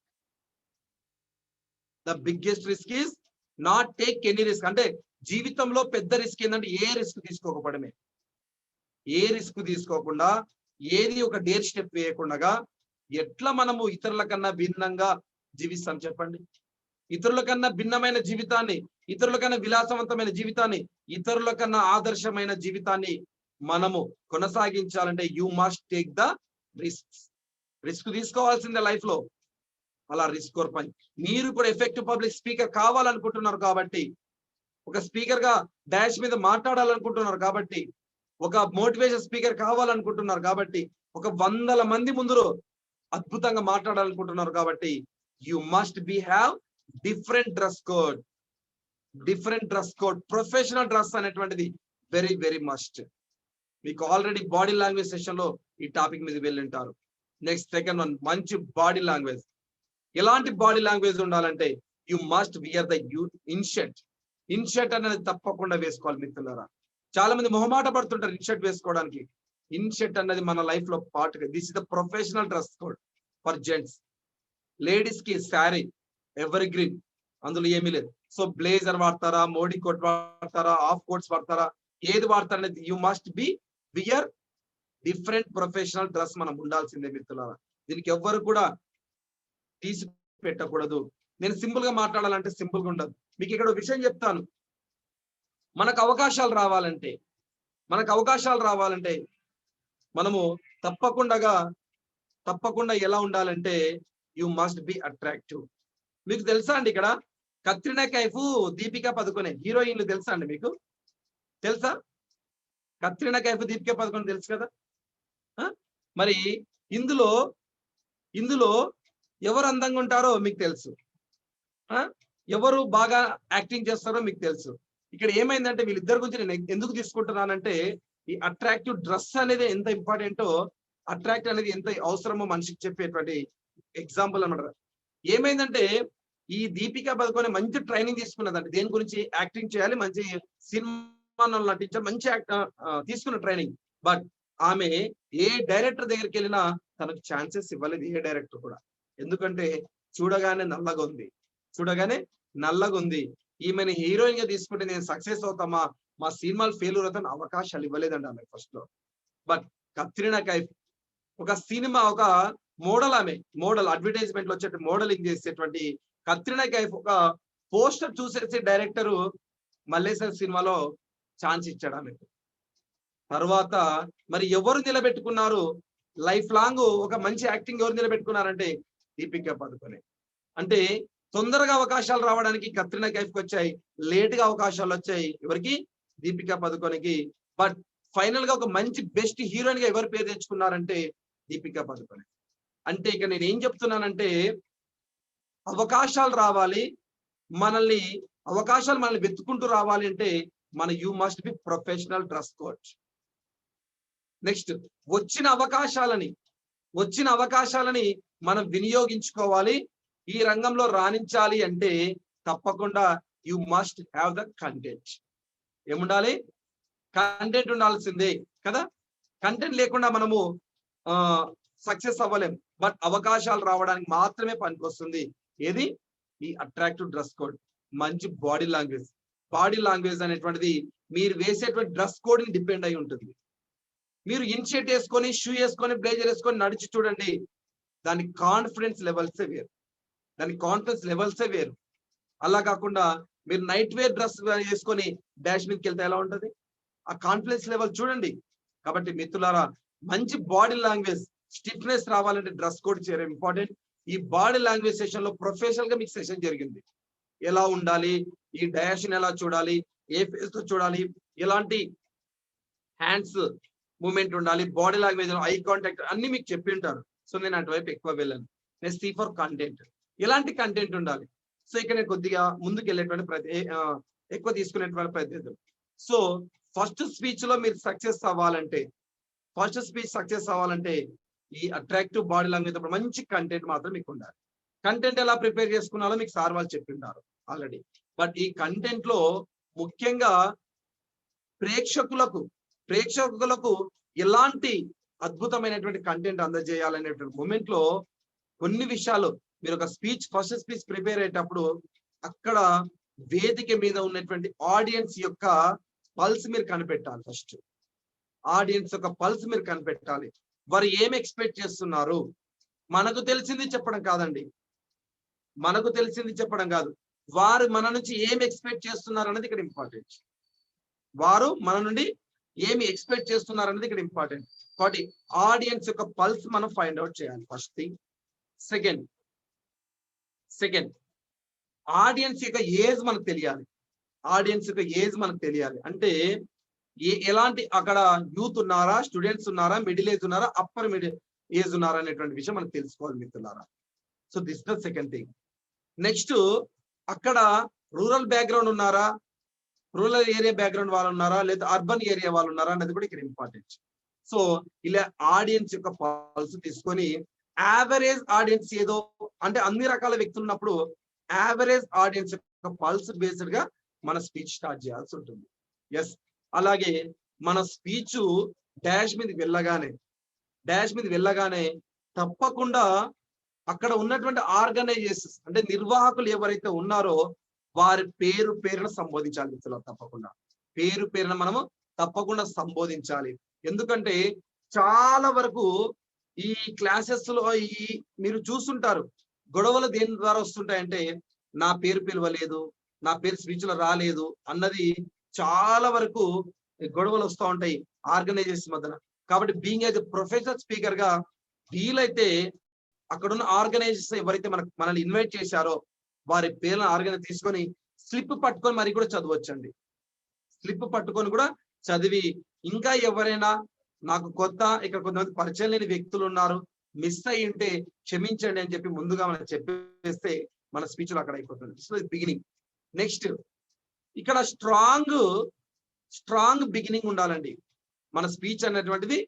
The biggest risk is not take any risk. అంటే జీవితంలో పెద్ద రిస్క్ ఏంటంటే ఏ రిస్క్ తీసుకోకపోవడమే. ఏ రిస్క్ తీసుకోకుండా, ఏది ఒక డేర్ స్టెప్ వేయకుండా ఎట్లా మనము ఇతరుల కన్నా భిన్నంగా జీవిస్తాం చెప్పండి? ఇతరుల కన్నా భిన్నమైన జీవితాన్ని, ఇతరుల కన్నా విలాసవంతమైన జీవితాన్ని, ఇతరుల కన్నా ఆదర్శమైన జీవితాన్ని మనము కొనసాగించాలంటే you must take the risk తీసుకోవాల్సిందే లైఫ్ లో. అలా రిస్క్ పని. మీరు కూడా ఎఫెక్టివ్ పబ్లిక్ స్పీకర్ కావాలనుకుంటున్నారు కాబట్టి, ఒక స్పీకర్ గా డాష్ మీద మాట్లాడాలనుకుంటున్నారు కాబట్టి, ఒక మోటివేషన్ స్పీకర్ కావాలనుకుంటున్నారు కాబట్టి, ఒక 100 మంది ముందు అద్భుతంగా మాట్లాడాలనుకుంటున్నారు కాబట్టి you must have different dress code. Professional dress అనేటువంటిది వెరీ వెరీ మస్ట్. మీకు ఆల్రెడీ బాడీ లాంగ్వేజ్ సెషన్ లో ఈ టాపిక్ మీద వెళ్ళింటారు. నెక్స్ట్ సెకండ్ వన్, మంచి బాడీ లాంగ్వేజ్. ఎలాంటి బాడీ లాంగ్వేజ్ ఉండాలంటే you must wear the in shirt అనేది తప్పకుండా వేసుకోవాలి. మిత్రులారా చాలా మంది మొహమాట పడుతుంటారు ఇన్షర్ట్ వేసుకోవడానికి. ఇన్షర్ట్ అన్నది మన లైఫ్ లో part. This is the professional dress code for gents. Ladies కి శారీ ఎవర్ గ్రీన్, అందులో ఏమీ లేదు. సో బ్లేజర్ వాడతారా, మోడీ కోట్ వాడతారా, ఆఫ్ కోట్స్ వాడతారా, ఏది వాడతారు అనేది you must wear different professional dress మనం ఉండాల్సిందే. మిత్రులారా దీనికి ఎవ్వరు కూడా తీసి పెట్టకూడదు. నేను సింపుల్ గా మాట్లాడాలంటే సింపుల్ గా ఉండదు. మీకు ఇక్కడ విషయం చెప్తాను. మనకు అవకాశాలు రావాలంటే మనము తప్పకుండా ఎలా ఉండాలంటే యు మస్ట్ బి అట్రాక్టివ్. మీకు తెలుసా అండి, ఇక్కడ కత్రినా కైఫ్, దీపికా పదుకొనే హీరోయిన్లు తెలుసా అండి? మీకు తెలుసా? కత్రినా కైఫ్, దీపికా పదుకొనే తెలుసు కదా. మరి ఇందులో ఎవరు అందంగా ఉంటారో మీకు తెలుసు, ఎవరు బాగా యాక్టింగ్ చేస్తారో మీకు తెలుసు. ఇక్కడ ఏమైందంటే వీళ్ళిద్దరి గురించి నేను ఎందుకు తీసుకుంటున్నానంటే ఈ అట్రాక్టివ్ డ్రెస్ అనేది ఎంత ఇంపార్టెంటో, అట్రాక్ట్ అనేది ఎంత అవసరమో మనిషికి చెప్పేటువంటి ఎగ్జాంపుల్ అన్నమాట. ఏమైందంటే ఈ దీపికా పదుకొనే మంచి ట్రైనింగ్ తీసుకున్నదండి. దేని గురించి? యాక్టింగ్ చేయాలి, మంచి సినిమాలో నటించాలి, మంచి తీసుకున్న ట్రైనింగ్. బట్ ఆమె ఏ డైరెక్టర్ దగ్గరికి వెళ్ళినా తనకు ఛాన్సెస్ ఇవ్వలేదు, ఏ డైరెక్టర్ కూడా. ఎందుకంటే చూడగానే నల్లగా ఉంది. ఈమెను హీరోయిన్ గా తీసుకుంటే నేను సక్సెస్ అవుతామా, మా సినిమాలు ఫెయిల్యూర్ అవుతాను అవకాశాలు ఇవ్వలేదండి ఆమె ఫస్ట్ లో. బట్ కత్రినా కైఫ్ ఒక సినిమా, ఒక మోడల్, ఆమె మోడల్, అడ్వర్టైజ్మెంట్ లో వచ్చే మోడలింగ్ చేసేటువంటి కత్రినా కైఫ్ ఒక పోస్టర్ చూసేసి డైరెక్టరు మల్లేశ్వర సినిమాలో ఛాన్స్ ఇచ్చాడు ఆమెకు. తర్వాత మరి ఎవరు నిలబెట్టుకున్నారు లైఫ్ లాంగ్ ఒక మంచి యాక్టింగ్? ఎవరు నిలబెట్టుకున్నారంటే దీపికా పదుకొనే. అంటే తొందరగా అవకాశాలు రావడానికి కత్రినా కైఫ్కి వచ్చాయి, లేట్ గా అవకాశాలు వచ్చాయి ఎవరికి? దీపికా పదుకొనేకి. బట్ ఫైనల్ గా ఒక మంచి బెస్ట్ హీరోయిన్ గా ఎవరు పేరు తెచ్చుకున్నారంటే దీపికా పదుకొనే. అంటే ఇక నేను ఏం చెప్తున్నానంటే అవకాశాలు రావాలి, అవకాశాలు మనల్ని వెతుకుంటూ రావాలి అంటే you must be professional dress code. Next వచ్చిన అవకాశాలని మనం వినియోగించుకోవాలి. ఈ రంగంలో రాణించాలి అంటే తప్పకుండా you must have the content. ఏముండాలి? కంటెంట్ ఉండాల్సిందే కదా. కంటెంట్ లేకుండా మనము సక్సెస్ అవ్వలేం. బట్ అవకాశాలు రావడానికి మాత్రమే పనికొస్తుంది ఏది? ఈ అట్రాక్టివ్ డ్రెస్ కోడ్. మంచి బాడీ లాంగ్వేజ్ అనేటువంటిది మీరు వేసేటువంటి డ్రెస్ కోడ్ ని డిపెండ్ అయి ఉంటుంది. మీరు ఇన్షర్ట్ వేసుకొని, షూ వేసుకొని, బ్లేజర్ వేసుకొని నడిచి చూడండి, దాని కాన్ఫిడెన్స్ లెవెల్సే వేరు. అలా కాకుండా మీరు నైట్ వేర్ డ్రెస్ వేసుకొని డాష్ మీదకి వెళ్తే ఎలా ఉంటది? ఆ కాన్ఫిడెన్స్ లెవెల్ చూడండి. కాబట్టి మిత్రులారా, మంచి బాడీ లాంగ్వేజ్, స్టిఫ్నెస్ రావాలంటే డ్రెస్ కోడ్ చేయడం ఇంపార్టెంట్. ఈ బాడీ లాంగ్వేజ్ సెషన్ లో ప్రొఫెషనల్ గా మీకు సెషన్ జరిగింది. ఎలా ఉండాలి, ఈ డాష్ ఎలా చూడాలి, ఏ ఫేస్ తో చూడాలి, ఎలాంటి హ్యాండ్స్ మూమెంట్ ఉండాలి, బాడీ లాంగ్వేజ్, ఐ కాంటాక్ట్ అన్ని మీకు చెప్పి ఉంటారు. సో నేను అటువైపు ఎక్కువ వెళ్ళాను. Next C for content. ఎలాంటి కంటెంట్ ఉండాలి? సో ఇక్కడ నేను కొద్దిగా ముందుకు వెళ్ళేటువంటి ఎక్కువ తీసుకునేటువంటి ప్రయత్నం. సో ఫస్ట్ స్పీచ్ లో మీరు సక్సెస్ అవ్వాలంటే ఈ అట్రాక్టివ్ బాడీ లాంగ్వేజ్ మంచి కంటెంట్ మాత్రం మీకు ఉండాలి. కంటెంట్ ఎలా ప్రిపేర్ చేసుకున్నారో మీకు సార్ వాళ్ళు చెప్పిండారు ఆల్రెడీ. బట్ ఈ కంటెంట్ లో ముఖ్యంగా ప్రేక్షకులకు ఎలాంటి అద్భుతమైనటువంటి కంటెంట్ అందజేయాలనేటువంటి మూమెంట్ లో కొన్ని విషయాలు మీరు ఒక ఫస్ట్ స్పీచ్ ప్రిపేర్ అయ్యేటప్పుడు అక్కడ వేదిక మీద ఉన్నటువంటి ఆడియన్స్ యొక్క పల్స్ మీరు కనిపెట్టాలి. ఫస్ట్ ఆడియన్స్ యొక్క పల్స్ మీరు కనిపెట్టాలి. వారు ఏం ఎక్స్పెక్ట్ చేస్తున్నారు? మనకు తెలిసింది చెప్పడం కాదు, వారు మన నుంచి ఏం ఎక్స్పెక్ట్ చేస్తున్నారు అన్నది ఇక్కడ ఇంపార్టెంట్. వారు మన నుండి ఏమి ఎక్స్పెక్ట్ చేస్తున్నారు అనేది ఇక్కడ ఇంపార్టెంట్. కాబట్టి ఆడియన్స్ యొక్క పల్స్ మనం ఫైండ్ అవుట్ చేయాలి ఫస్ట్ థింగ్. సెకండ్ ఆడియన్స్ యొక్క ఏజ్ మనకు తెలియాలి. అంటే ఎలాంటి అక్కడ యూత్ ఉన్నారా, స్టూడెంట్స్ ఉన్నారా, మిడిల్ ఏజ్ ఉన్నారా, అప్పర్ మిడిల్ ఏజ్ ఉన్నారా అనేటువంటి విషయం మనకు తెలుసుకోవాలి మిత్రులారా. So this the second thing. Next అక్కడ రూరల్ బ్యాక్గ్రౌండ్ ఉన్నారా, రూరల్ ఏరియా బ్యాక్గ్రౌండ్ వాళ్ళు ఉన్నారా, లేదా అర్బన్ ఏరియా వాళ్ళు ఉన్నారా అనేది కూడా ఇక్కడ ఇంపార్టెంట్. సో ఇలా ఆడియన్స్ యొక్క పల్స్ తీసుకొని యావరేజ్ ఆడియన్స్ ఏదో అంటే అన్ని రకాల వ్యక్తులు ఉన్నప్పుడు యావరేజ్ ఆడియన్స్ యొక్క పల్స్ బేస్డ్ గా మన స్పీచ్ స్టార్ట్ చేయాల్సి ఉంటుంది. ఎస్, అలాగే మన స్పీచ్ డాష్ మీద వెళ్ళగానే తప్పకుండా అక్కడ ఉన్నటువంటి ఆర్గనైజేషన్స్ అంటే నిర్వాహకులు ఎవరైతే ఉన్నారో వారి పేరున సంబోధించాలి మిత్రులు. తప్పకుండా పేరున మనము తప్పకుండా సంబోధించాలి. ఎందుకంటే చాలా వరకు ఈ క్లాసెస్ లో మీరు చూస్తుంటారు, గొడవలు దేని ద్వారా వస్తుంటాయంటే నా పేరు పిలవలేదు, నా పేరు స్పీచ్ లో రాలేదు అన్నది చాలా వరకు గొడవలు వస్తూ ఉంటాయి ఆర్గనైజేషన్ మధ్యన. కాబట్టి being as a professional speaker గా వీలైతే అక్కడున్న ఆర్గనైజేషన్ ఎవరైతే మనల్ని ఇన్వైట్ చేశారో వారి పేర్లను ఆర్గనైజ్ తీసుకొని స్లిప్ పట్టుకొని మరి కూడా చదవచ్చండి. స్లిప్ పట్టుకొని కూడా చదివి ఇంకా ఎవరైనా నాకు కొత్త ఇక్కడ కొంతమంది పరిచయం లేని వ్యక్తులు ఉన్నారు, మిస్ అయ్యి ఉంటే క్షమించండి అని చెప్పి ముందుగా మనం చెప్పేస్తే మన స్పీచ్ లో అక్కడ అయిపోతుంది. So beginning. నెక్స్ట్ ఇక్కడ స్ట్రాంగ్ బిగినింగ్ ఉండాలండి. మన స్పీచ్ అనేటువంటిది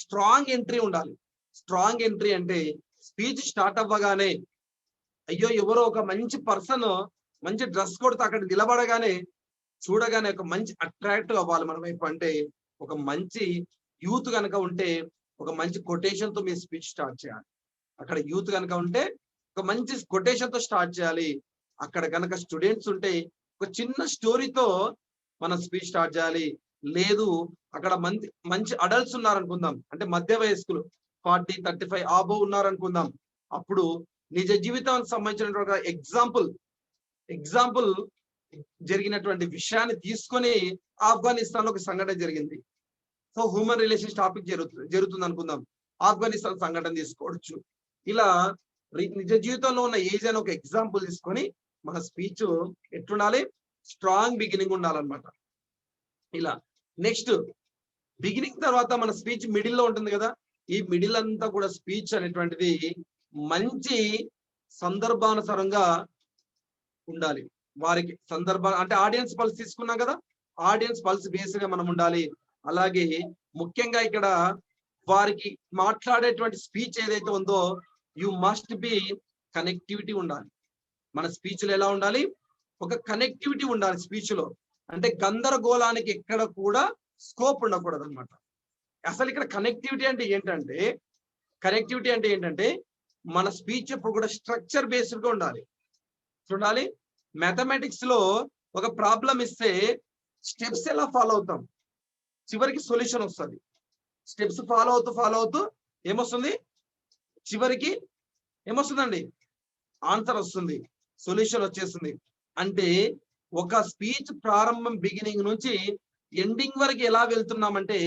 స్ట్రాంగ్ ఎంట్రీ ఉండాలి. స్ట్రాంగ్ ఎంట్రీ అంటే స్పీచ్ స్టార్ట్ అవ్వగానే అయ్యో ఎవరో ఒక మంచి పర్సన్ మంచి డ్రెస్ కొడుతూ అక్కడ నిలబడగానే చూడగానే ఒక మంచి అట్రాక్టివ్ అవ్వాలి మన వైపు. అంటే ఒక మంచి యూత్ కనుక ఉంటే ఒక మంచి కొటేషన్ తో మీ స్పీచ్ స్టార్ట్ చేయాలి. అక్కడ యూత్ కనుక ఉంటే ఒక మంచి కొటేషన్ తో స్టార్ట్ చేయాలి. అక్కడ కనుక స్టూడెంట్స్ ఉంటే ఒక చిన్న స్టోరీతో మనం స్పీచ్ స్టార్ట్ చేయాలి. లేదు అక్కడ మంచి అడల్ట్స్ ఉన్నారనుకుందాం, అంటే మధ్య వయస్కులు 40-35 ఆబో ఉన్నారనుకుందాం, అప్పుడు నిజ జీవితానికి సంబంధించినటువంటి ఎగ్జాంపుల్ జరిగినటువంటి విషయాన్ని తీసుకొని ఆఫ్ఘనిస్తాన్ లో ఒక సంఘటన జరిగింది. సో హ్యూమన్ రిలేషన్స్ టాపిక్ జరుగుతుంది అనుకుందాం, ఆఫ్ఘనిస్తాన్ సంఘటన తీసుకోవచ్చు. ఇలా నిజ జీవితంలో ఉన్న ఏజ్ అని ఒక ఎగ్జాంపుల్ తీసుకొని మన స్పీచ్ ఎట్లుండాలి, స్ట్రాంగ్ బిగినింగ్ ఉండాలన్నమాట. ఇలా నెక్స్ట్ బిగినింగ్ తర్వాత మన స్పీచ్ మిడిల్ లో ఉంటుంది కదా, ఈ మిడిల్ అంతా కూడా స్పీచ్ అనేటువంటిది మంచి సందర్భానుసారంగా ఉండాలి. వారికి అంటే ఆడియన్స్ పల్స్ తీసుకున్నాం కదా, ఆడియన్స్ పల్స్ బేస్ గా మనం ఉండాలి. అలాగే ముఖ్యంగా ఇక్కడ వారికి మాట్లాడేటువంటి స్పీచ్ ఏదైతే ఉందో యు మస్ట్ బి కనెక్టివిటీ ఉండాలి. మన స్పీచ్ లో ఎలా ఉండాలి, ఒక కనెక్టివిటీ ఉండాలి స్పీచ్ లో. అంటే గందరగోళానికి ఎక్కడ కూడా స్కోప్ ఉండకూడదు అనమాట. అసలు ఇక్కడ కనెక్టివిటీ అంటే ఏంటంటే మన స్పీచ్ ఎప్పుడు కూడా స్ట్రక్చర్ బేస్డ్ గా ఉండాలి. చూడాలి, మ్యాథమెటిక్స్ లో ఒక ప్రాబ్లం ఇస్తే స్టెప్స్ ఎలా ఫాలో అవుతాం, చివరికి సొల్యూషన్ వస్తుంది. స్టెప్స్ ఫాలో అవుతూ ఏమొస్తుంది, చివరికి ఏమొస్తుందండి, ఆన్సర్ వస్తుంది, సొల్యూషన్ వచ్చేస్తుంది. అంటే ఒక స్పీచ్ ప్రారంభం బిగినింగ్ నుంచి ఎండింగ్ వరకు ఎలా వెళ్తున్నామంటే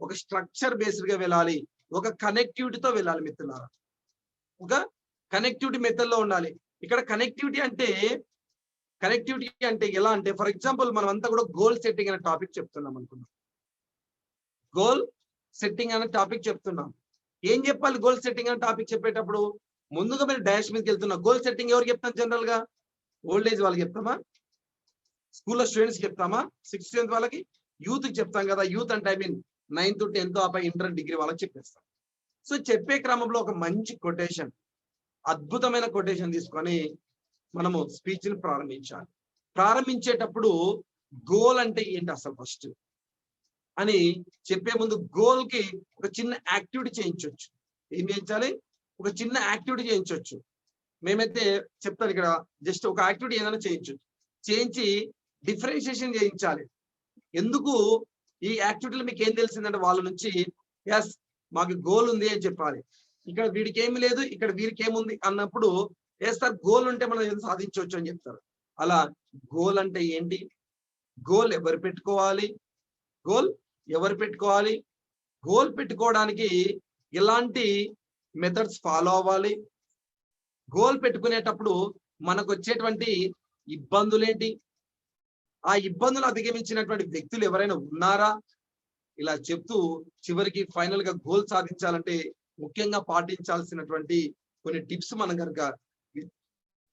ఒక స్ట్రక్చర్ బేస్డ్ గా వెళ్ళాలి, ఒక కనెక్టివిటీతో వెళ్ళాలి మిత్రులారా. ఒక కనెక్టివిటీ మెథడ్ లో ఉండాలి. ఇక్కడ కనెక్టివిటీ అంటే ఎలా అంటే, ఫర్ ఎగ్జాంపుల్ మనం అంతా కూడా గోల్ సెట్టింగ్ అనే టాపిక్ చెప్తున్నాం అనుకున్నాం. గోల్ సెట్టింగ్ అనే టాపిక్ చెప్తున్నాం. ఏం చెప్పాలి గోల్ సెట్టింగ్ అనే టాపిక్ చెప్పేటప్పుడు? ముందుగా మీరు డాష్ మీదకి వెళ్తున్నాం. గోల్ సెట్టింగ్ ఎవరు చెప్తాం? జనరల్ గా ఓల్డ్ ఏజ్ వాళ్ళకి చెప్తామా, స్కూల్లో స్టూడెంట్స్ చెప్తామా, 6th 10th వాళ్ళకి, యూత్ కి చెప్తాం కదా. యూత్ అంటే ఐ మీన్ 9th 10th ఆపై ఇంటర్ డిగ్రీ వాళ్ళకి చెప్పేస్తాం. సో చెప్పే క్రమంలో ఒక మంచి కొటేషన్, అద్భుతమైన కొటేషన్ తీసుకొని మనము స్పీచ్ ని ప్రారంభించాలి. ప్రారంభించేటప్పుడు గోల్ అంటే ఏంటి అసలు ఫస్ట్ అని చెప్పే ముందు గోల్ కి ఒక చిన్న యాక్టివిటీ చేయించవచ్చు. ఏం చేయించాలి? ఒక చిన్న యాక్టివిటీ చేయించవచ్చు. మేమైతే చెప్తాను ఇక్కడ, జస్ట్ ఒక యాక్టివిటీ ఏదైనా చేయించి డిఫరెన్షియేషన్ చేయించాలి. ఎందుకు ఈ యాక్టివిటీలో మీకు ఏం తెలిసిందంటే వాళ్ళ నుంచి, ఎస్ మాకు గోల్ ఉంది అని చెప్పాలి. ఇక్కడ వీడికి ఏమి లేదు, ఇక్కడ వీరికి ఏముంది అన్నప్పుడు ఎస్ సార్ గోల్ ఉంటే మనం ఏదో సాధించవచ్చు అని చెప్తారు. అలా గోల్ అంటే ఏంటి, గోల్ ఎవరు పెట్టుకోవాలి, గోల్ పెట్టుకోవడానికి ఎలాంటి మెథడ్స్ ఫాలో అవ్వాలి, గోల్ పెట్టుకునేటప్పుడు మనకు వచ్చేటువంటి ఇబ్బందులేంటి, ఆ ఇబ్బందులు అధిగమించినటువంటి వ్యక్తులు ఎవరైనా ఉన్నారా, ఇలా చెప్తూ చివరికి ఫైనల్ గా గోల్ సాధించాలంటే ముఖ్యంగా పాటించాల్సినటువంటి కొన్ని టిప్స్ మనం కనుక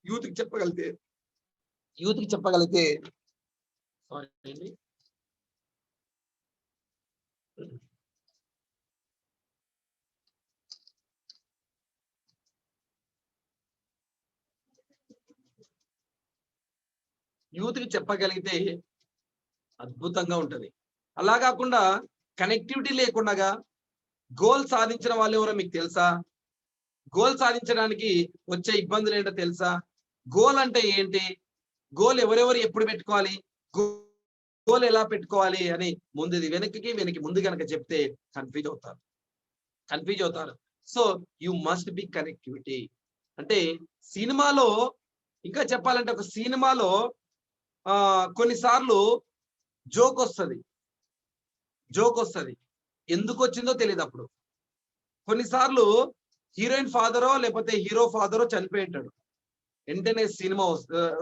యూత్ కి చెప్పగలిగితే అద్భుతంగా ఉంటది. అలా కాకుండా కనెక్టివిటీ లేకుండా గోల్ సాధించిన వాళ్ళు ఎవరో మీకు తెలుసా? గోల్ సాధించడానికి వచ్చే ఇబ్బందులు ఏంటో తెలుసా? గోల్ అంటే ఏంటి, గోల్ ఎవరెవరు ఎప్పుడు పెట్టుకోవాలి, గోల్ ఎలా పెట్టుకోవాలి అని ముందుది వెనక్కి ముందు కనుక చెప్తే కన్ఫ్యూజ్ అవుతారు. So you must be connectivity. అంటే సినిమాలో, ఇంకా చెప్పాలంటే ఒక సినిమాలో కొన్నిసార్లు జోక్ వస్తుంది, ఎందుకు వచ్చిందో తెలియదు. అప్పుడు కొన్నిసార్లు హీరోయిన్ ఫాదరో లేకపోతే హీరో ఫాదరో చనిపోయింటాడు, వెంటనే సినిమా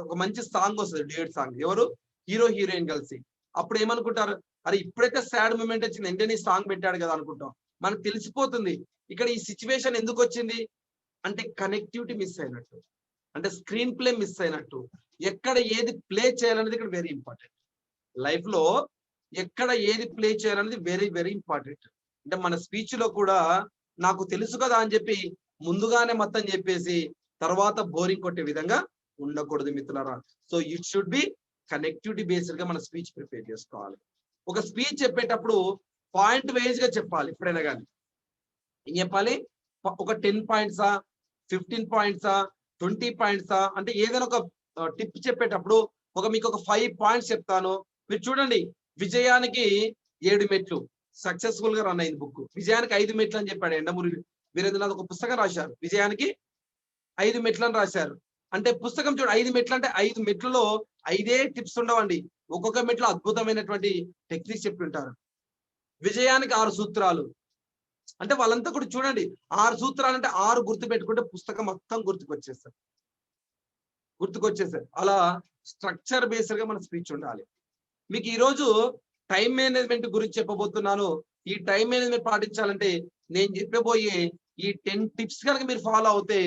ఒక మంచి సాంగ్ వస్తుంది, డ్యూయట్ సాంగ్, ఎవరు హీరో హీరోయిన్ కలిసి. అప్పుడు ఏమనుకుంటారు, అరే ఇప్పుడైతే సాడ్ మూమెంట్ వచ్చింది వెంటనే సాంగ్ పెట్టాడు కదా అనుకుంటాం. మనకు తెలిసిపోతుంది ఇక్కడ ఈ సిచ్యువేషన్ ఎందుకు వచ్చింది అంటే కనెక్టివిటీ మిస్ అయినట్టు, అంటే స్క్రీన్ ప్లే మిస్ అయినట్టు. ఎక్కడ ఏది ప్లే చేయాలనేది ఇక్కడ వెరీ ఇంపార్టెంట్. లైఫ్ లో ఎక్కడ ఏది ప్లే చేయాలనేది వెరీ వెరీ ఇంపార్టెంట్. అంటే మన స్పీచ్ లో కూడా నాకు తెలుసు కదా అని చెప్పి ముందుగానే మొత్తం చెప్పేసి తర్వాత బోరింగ్ కొట్టే విధంగా ఉండకూడదు మిత్రులారా. So it should be connectivity based గా మన స్పీచ్ ప్రిపేర్ చేసుకోవాలి. ఒక స్పీచ్ చెప్పేటప్పుడు పాయింట్ వైజ్ గా చెప్పాలి. ఎప్పుడైనా కానీ ఏం చెప్పాలి, ఒక 10 పాయింట్సా, 15 పాయింట్సా, 20 పాయింట్సా, అంటే ఏదైనా ఒక టిప్ చెప్పేటప్పుడు మీకు ఒక 5 పాయింట్స్ చెప్తాను. మీరు చూడండి, విజయానికి 7 మెట్లు సక్సెస్ఫుల్ గా రన్ అయింది బుక్. విజయానికి 5 మెట్లు అని చెప్పాడు ఎండమూరి వీరేంద్రనాథ్. ఒక పుస్తకం రాశారు, విజయానికి 5 మెట్లు అని రాశారు. అంటే పుస్తకం చూడ 5 మెట్లు అంటే 5 మెట్లలో 5 టిప్స్ ఉండవండి, ఒక్కొక్క మెట్లో అద్భుతమైనటువంటి టెక్నిక్స్ చెప్పి ఉంటారు. విజయానికి 6 సూత్రాలు అంటే వాళ్ళంతా కూడా చూడండి, 6 సూత్రాలు అంటే 6 గుర్తు పెట్టుకుంటే పుస్తకం మొత్తం గుర్తుకొచ్చేస్తారు. అలా స్ట్రక్చర్ బేస్డ్ గా మన స్పీచ్ ఉండాలి. మీకు ఈరోజు టైం మేనేజ్మెంట్ గురించి చెప్పబోతున్నాను. ఈ టైం మేనేజ్మెంట్ పాటించాలంటే నేను చెప్పబోయే ఈ 10 టిప్స్ కనుక మీరు ఫాలో అవుతే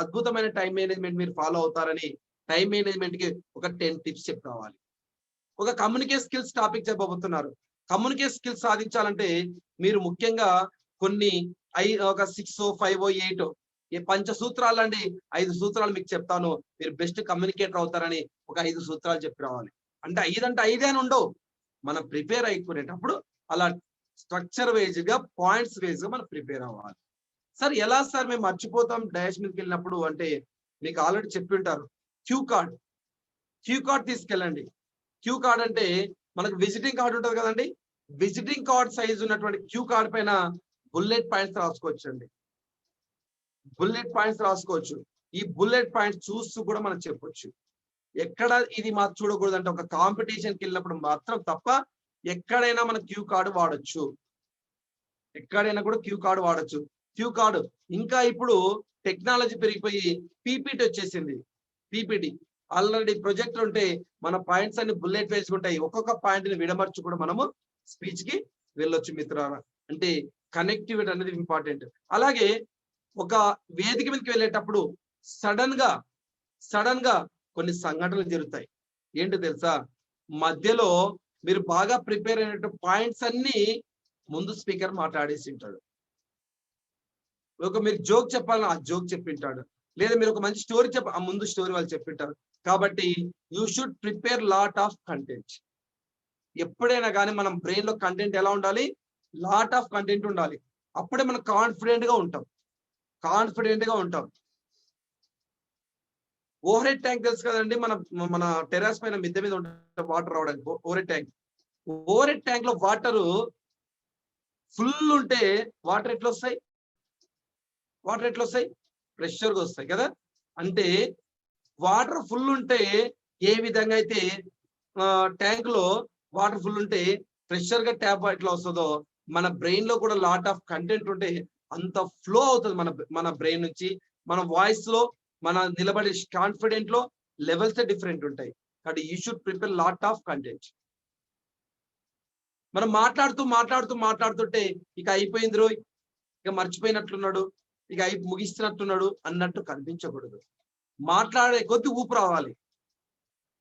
అద్భుతమైన టైం మేనేజ్మెంట్ మీరు ఫాలో అవుతారని టైం మేనేజ్మెంట్ కి ఒక 10 టిప్స్ చెప్పుకోవాలి. ఒక కమ్యూనికేషన్ స్కిల్స్ టాపిక్ చెప్పబోతున్నారు. కమ్యూనికేషన్ స్కిల్స్ సాధించాలంటే మీరు ముఖ్యంగా కొన్ని ఒక 6 5 8 పంచ సూత్రాలు అండి, 5 సూత్రాలు మీకు చెప్తాను. మీరు బెస్ట్ కమ్యూనికేటర్ అవుతారని ఒక 5 సూత్రాలు చెప్పి రావాలి. అంటే 5 అంటే 5 అని ఉండవు. మనం ప్రిపేర్ అయిపోయేటప్పుడు అలా స్ట్రక్చర్ వైజ్ గా పాయింట్స్ వైజ్ గా మనం ప్రిపేర్ అవ్వాలి. సార్ ఎలా సార్ మేము మర్చిపోతాం డాష్ మీదకి వెళ్ళినప్పుడు అంటే మీకు ఆల్రెడీ చెప్పి ఉంటారు. క్యూ కార్డ్ తీసుకెళ్ళండి. క్యూ కార్డ్ అంటే మనకు విజిటింగ్ కార్డ్ ఉంటుంది కదండి, విజిటింగ్ కార్డ్ సైజ్ ఉన్నటువంటి క్యూ కార్డ్ పైన బుల్లెట్ పాయింట్స్ రాసుకోవచ్చు అండి. బుల్లెట్ పాయింట్స్ రాసుకోవచ్చు. ఈ బుల్లెట్ పాయింట్స్ చూస్తూ కూడా మనం చెప్పొచ్చు. ఎక్కడ ఇది మాకు చూడకూడదు అంటే ఒక కాంపిటీషన్కి వెళ్ళినప్పుడు మాత్రం తప్ప ఎక్కడైనా మనం క్యూ కార్డు వాడచ్చు. ఎక్కడైనా కూడా క్యూ కార్డు వాడచ్చు. క్యూ కార్డు ఇంకా ఇప్పుడు టెక్నాలజీ పెరిగిపోయి పీపీటీ వచ్చేసింది. పీపీటీ ఆల్రెడీ ప్రొజెక్టర్ ఉంటే మన పాయింట్స్ అన్ని బుల్లెట్ వేసుకుంటాయి. ఒక్కొక్క పాయింట్ ని విడమర్చి కూడా మనము స్పీచ్ కి వెళ్ళొచ్చు మిత్రులారా. అంటే కనెక్టివిటీ అనేది ఇంపార్టెంట్. అలాగే ఒక వేదిక మీదకి వెళ్ళేటప్పుడు సడన్ గా కొన్ని సంఘటనలు జరుగుతాయి. ఏంటి తెలుసా, మధ్యలో మీరు బాగా ప్రిపేర్ అయినట్టు పాయింట్స్ అన్ని ముందు స్పీకర్ మాట్లాడేసి ఉంటాడు. మీరు జోక్ చెప్పాలని ఆ జోక్ చెప్పింటాడు, లేదా మీరు ఒక మంచి స్టోరీ ఆ ముందు స్టోరీ వాళ్ళు చెప్పింటారు. కాబట్టి you should prepare lot of content. ఎప్పుడైనా కానీ మనం బ్రెయిన్ లో కంటెంట్ ఎలా ఉండాలి, లాట్ ఆఫ్ కంటెంట్ ఉండాలి. అప్పుడే మనం కాన్ఫిడెంట్ గా ఉంటాం. ఓవర్ హెడ్ ట్యాంక్ తెలుసు కదండి, మన టెర్రస్ పైన మిద్దె మీద ఉంటుంది వాటర్ రావడానికి. ఓవర్ హెడ్ ట్యాంక్ లో వాటర్ ఫుల్ ఉంటే వాటర్ ఎట్లా వస్తాయి? ప్రెషర్ గా వస్తాయి కదా. అంటే వాటర్ ఫుల్ ఉంటే ఏ విధంగా అయితే ట్యాంక్ లో వాటర్ ఫుల్ ఉంటే ప్రెషర్ గా ట్యాప్ ఎట్లా వస్తుందో, మన బ్రెయిన్ లో కూడా లాట్ ఆఫ్ కంటెంట్ ఉంటే అంత ఫ్లో అవుతుంది మన బ్రెయిన్ నుంచి. మన వాయిస్ లో, మన నిలబడే కాన్ఫిడెంట్ లో లెవెల్స్ డిఫరెంట్ ఉంటాయి. కాబట్టి you should prepare lot of content. మనం మాట్లాడుతుంటే ఇక అయిపోయింది రోయ్, ఇక మర్చిపోయినట్లున్నాడు, ఇక ముగిస్తున్నట్టున్నాడు అన్నట్టు కనిపించకూడదు. మాట్లాడే కొద్ది ఊపు రావాలి.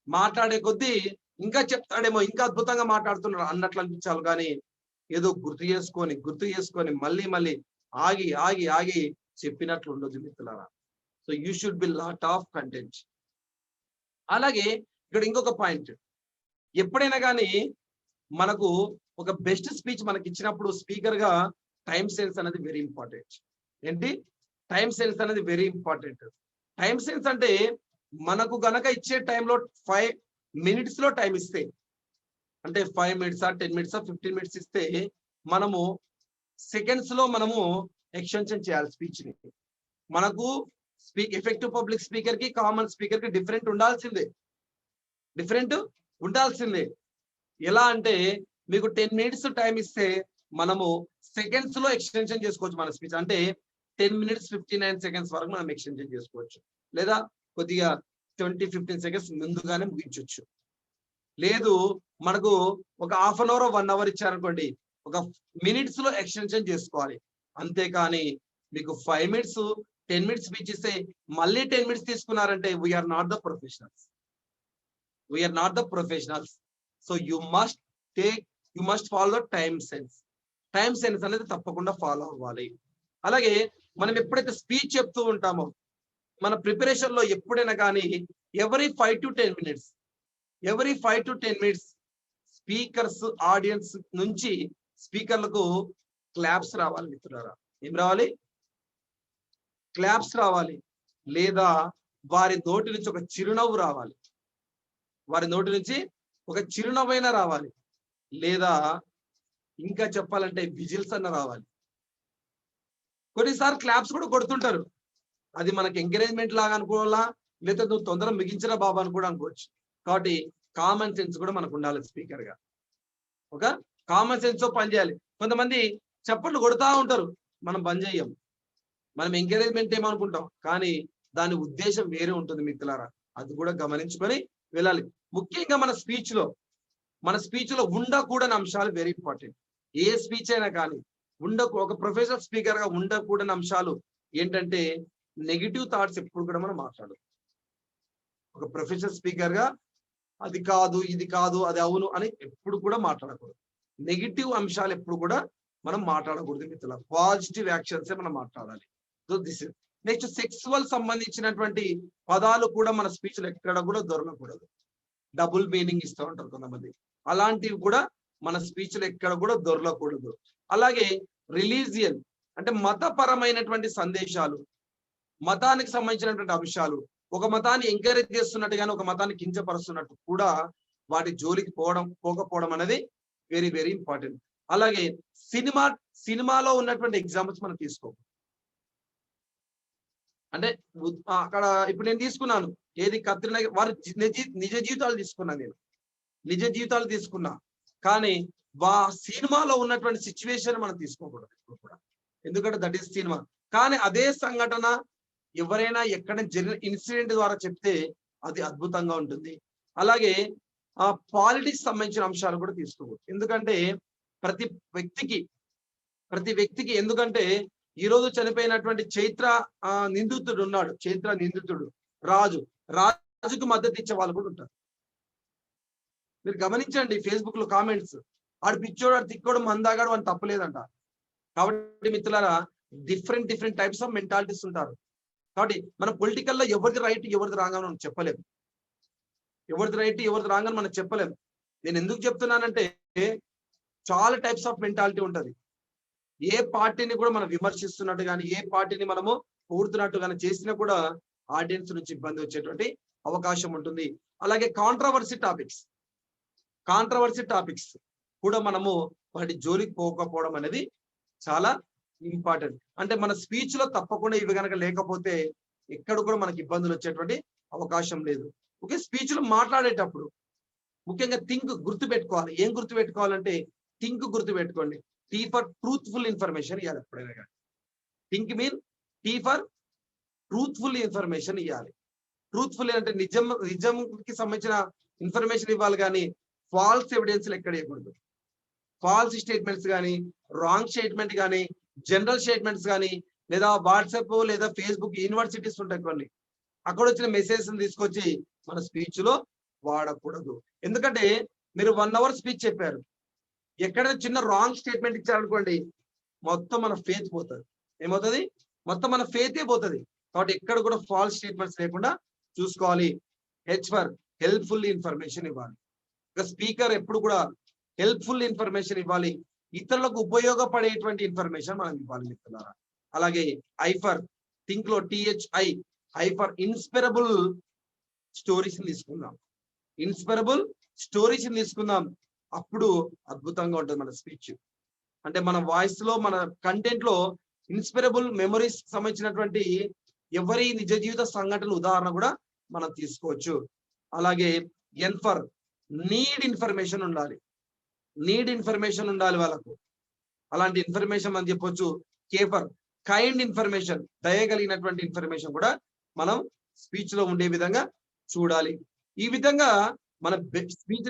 మాట్లాడే కొద్ది ఇంకా చెప్తాడేమో, ఇంకా అద్భుతంగా మాట్లాడుతున్నాడు అన్నట్లు అనిపించాలి. కానీ ఏదో గుర్తు చేసుకొని మళ్ళీ ఆగి చెప్పినట్లు ఉండదు మిత్రులారా. So you should be lot of content. అలాగే ఇక్కడ ఇంకొక పాయింట్, ఎప్పుడైనా కానీ మనకు ఒక బెస్ట్ స్పీచ్ మనకి ఇచ్చినప్పుడు స్పీకర్ గా టైం సెన్స్ అనేది వెరీ ఇంపార్టెంట్. ఏంటి? టైం సెన్స్ అనేది వెరీ ఇంపార్టెంట్. టైం సెన్స్ అంటే మనకు గనక ఇచ్చే టైంలో 5 minutes లో టైం ఇస్తే, అంటే 5 minutes 10 minutes 15 minutes ఇస్తే మనము సెకండ్స్ లో మనము ఎక్స్టెన్షన్ చేయాలి స్పీచ్ ని. మనకు ఎఫెక్టివ్ పబ్లిక్ స్పీకర్ కి కామన్ స్పీకర్ కి డిఫరెంట్ ఉండాల్సిందే. ఎలా అంటే మీకు 10 minutes టైం ఇస్తే మనము సెకండ్స్ లో ఎక్స్టెన్షన్ చేసుకోవచ్చు మన స్పీచ్. అంటే 10 minutes 59 seconds వరకు మనం ఎక్స్టెన్షన్ చేసుకోవచ్చు, లేదా కొద్దిగా 20-15 seconds ముందుగానే ముగించవచ్చు. లేదు మనకు ఒక 1/2 hour 1 hour ఇచ్చారనుకోండి, ఒక minutes లో ఎక్స్టెన్షన్ చేసుకోవాలి. అంతేకాని మీకు 5 minutes 10 minutes స్పీచ్ ఇస్తే మళ్ళీ 10 minutes తీసుకున్నారంటే we are not the professionals. So you must follow time sense. Time sense అనేది తప్పకుండా ఫాలో అవ్వాలి. అలాగే మనం ఎప్పుడైతే స్పీచ్ చెప్తూ ఉంటామో మన ప్రిపరేషన్ లో ఎప్పుడైనా కానీ every 5 to 10 minutes speakers audience నుంచి స్పీకర్లకు క్లాప్స్ రావాలి మిత్రులారా. ఏం రావాలి? క్లాప్స్ రావాలి. లేదా వారి నోటి నుంచి ఒక చిరునవ్వు రావాలి. చిరునవ్వైనా రావాలి. లేదా ఇంకా చెప్పాలంటే విజిల్స్ అన్న రావాలి. కొన్నిసార్లు క్లాప్స్ కూడా కొడుతుంటారు, అది మనకి ఎంకరేజ్మెంట్ లాగా అనుకోవాలా, లేదా నువ్వు తొందరగా మిగించిన బాబా అని కూడా అనుకోవచ్చు. కాబట్టి కామన్ సెన్స్ కూడా మనకు ఉండాలి స్పీకర్ గా. ఒక కామన్ సెన్స్ తో పనిచేయాలి. కొంతమంది చప్పట్లు కొడతా ఉంటారు, మనం బంద్ చేయం. మనం ఎంకరేజ్మెంట్ ఏమనుకుంటాం, కానీ దాని ఉద్దేశం వేరే ఉంటుంది మిత్రులారా. అది కూడా గమనించుకొని వెళ్ళాలి. ముఖ్యంగా మన స్పీచ్ లో ఉండకూడని అంశాలు వెరీ ఇంపార్టెంట్. ఏ స్పీచ్ అయినా కానీ ఒక ప్రొఫెషనల్ స్పీకర్ గా ఉండకూడని అంశాలు ఏంటంటే నెగిటివ్ థాట్స్ ఎప్పుడు కూడా మనం మాట్లాడదు. ఒక ప్రొఫెషనల్ స్పీకర్ గా అది కాదు, ఇది కాదు, అది అవును అని ఎప్పుడు కూడా మాట్లాడకూడదు. నెగిటివ్ అంశాలు ఎప్పుడు కూడా మనం మాట్లాడకూడదు మిత్రుల. పాజిటివ్ యాక్షన్స్ మనం మాట్లాడాలి. So this is next sexual సంబంధించినటువంటి పదాలు కూడా మన స్పీచ్ లో ఎక్కడ కూడా దొరకకూడదు. డబుల్ మీనింగ్ ఇస్తూ ఉంటారు కొంతమంది, అలాంటివి కూడా మన స్పీచ్ లో ఎక్కడ కూడా దొరకకూడదు. అలాగే రిలీజియన్ అంటే మతపరమైనటువంటి సందేశాలు, మతానికి సంబంధించినటువంటి అంశాలు, ఒక మతాన్ని ఎంకరేజ్ చేస్తున్నట్టు కానీ ఒక మతాన్ని కించపరుస్తున్నట్టు కూడా వాటి జోలికి పోకపోవడం అనేది వెరీ వెరీ ఇంపార్టెంట్. అలాగే సినిమాలో ఉన్నటువంటి ఎగ్జాంపుల్స్ మనం తీసుకో. అంటే అక్కడ ఇప్పుడు నేను తీసుకున్నాను ఏది కత్రినా, వారి నిజ జీవితాలు తీసుకున్నా, నేను నిజ జీవితాలు తీసుకున్నా, కానీ సినిమాలో ఉన్నటువంటి సిచ్యువేషన్ మనం తీసుకోకూడదు ఇప్పుడు కూడా, ఎందుకంటే దట్ ఈస్ సినిమా. కానీ అదే సంఘటన ఎవరైనా ఎక్కడ జరిగిన ఇన్సిడెంట్ ద్వారా చెప్తే అది అద్భుతంగా ఉంటుంది. అలాగే పాలిటిక్స్ సంబంధించిన అంశాలు కూడా తీసుకోకూడదు, ఎందుకంటే ప్రతి వ్యక్తికి ఎందుకంటే ఈ రోజు చనిపోయినటువంటి చైత్ర నిందితుడు ఉన్నాడు, చైత్ర నిందితుడు రాజుకు మద్దతు ఇచ్చే వాళ్ళు కూడా ఉంటారు. మీరు గమనించండి ఫేస్బుక్ లో కామెంట్స్, ఆడు పిచ్చోడు, ఆడు తిక్కోడు, మందాగాడు అని తప్పలేదంట. కాబట్టి మిత్రులారా డిఫరెంట్ టైప్స్ ఆఫ్ మెంటాలిటీస్ ఉంటారు. కాబట్టి మన పొలిటికల్ లో ఎవరిది రైట్ ఎవరిది రాంగ్ అని మనం చెప్పలేము, ఎవరిది రైట్ ఎవరిది రాంగ్ అని మనం చెప్పలేము. నేను ఎందుకు చెప్తున్నానంటే చాలా టైప్స్ ఆఫ్ మెంటాలిటీ ఉంటది. ఏ పార్టీని కూడా మనం విమర్శిస్తున్నట్టు కానీ ఏ పార్టీని మనము ఊడుతున్నట్టు కానీ చేసినా కూడా ఆడియన్స్ నుంచి ఇబ్బంది వచ్చేటువంటి అవకాశం ఉంటుంది. అలాగే కాంట్రవర్సీ టాపిక్స్ కూడా మనము వాటి జోలికి పోకపోవడం అనేది చాలా ఇంపార్టెంట్. అంటే మన స్పీచ్ లో తప్పకుండా ఇవి కనుక లేకపోతే ఎక్కడ కూడా మనకి ఇబ్బందులు వచ్చేటువంటి అవకాశం లేదు. ఓకే, స్పీచ్ లో మాట్లాడేటప్పుడు ముఖ్యంగా గుర్తుపెట్టుకోవాలి. ఏం గుర్తుపెట్టుకోవాలంటే గుర్తుపెట్టుకోండి. టీ ఫర్ ట్రూత్ఫుల్ ఇన్ఫర్మేషన్ ఇవ్వాలి. ఎప్పుడైనా కానీ టీ ఫర్ ట్రూత్ఫుల్ ఇన్ఫర్మేషన్ ఇవ్వాలి. ట్రూత్ఫుల్ అంటే నిజంకి సంబంధించిన ఇన్ఫర్మేషన్ ఇవ్వాలి, కానీ ఫాల్స్ ఎవిడెన్స్ ఎక్కడ ఇవ్వకూడదు. ఫాల్స్ స్టేట్మెంట్స్ కానీ, రాంగ్ స్టేట్మెంట్ కానీ, జనరల్ స్టేట్మెంట్స్ కానీ, లేదా వాట్సాప్ లేదా ఫేస్బుక్ యూనివర్సిటీస్ ఉంటాయి కొన్ని, అక్కడ వచ్చిన మెసేజ్ తీసుకొచ్చి మన స్పీచ్ లో వాడకూడదు. ఎందుకంటే మీరు 1 hour స్పీచ్ చెప్పారు, ఎక్కడైనా చిన్న రాంగ్ స్టేట్మెంట్ ఇచ్చారనుకోండి, మొత్తం మన ఫేత్ పోతుంది. ఏమవుతుంది? మొత్తం మన ఫేతే పోతుంది. కాబట్టి ఎక్కడ కూడా ఫాల్స్ స్టేట్మెంట్స్ లేకుండా చూసుకోవాలి. ఫర్ హెల్ప్ఫుల్ ఇన్ఫర్మేషన్ ఇవ్వాలి. ఒక స్పీకర్ ఎప్పుడు కూడా హెల్ప్ఫుల్ ఇన్ఫర్మేషన్ ఇవ్వాలి, ఇతరులకు ఉపయోగపడేటువంటి ఇన్ఫర్మేషన్ మనం ఇవ్వాలి మిత్రులారా. అలాగే థింక్ లో ఐ ఫర్ ఇన్స్పిరబుల్ స్టోరీస్ తీసుకుందాం. అప్పుడు అద్భుతంగా ఉంటుంది మన స్పీచ్. అంటే మన వాయిస్ లో మన కంటెంట్ లో ఇన్స్పిరబుల్ మెమరీస్ సంబంధించినటువంటి ఎవరి నిజ జీవిత సంఘటనలు ఉదాహరణ కూడా మనం తీసుకోవచ్చు. అలాగే ఫర్ నీడ్ ఇన్ఫర్మేషన్ ఉండాలి వాళ్ళకు. అలాంటి ఇన్ఫర్మేషన్ మనం చెప్పొచ్చు. ఫర్ కైండ్ ఇన్ఫర్మేషన్, దయగలిగినటువంటి ఇన్ఫర్మేషన్ కూడా మనం స్పీచ్ లో ఉండే విధంగా చూడాలి. ఈ విధంగా మన స్పీచ్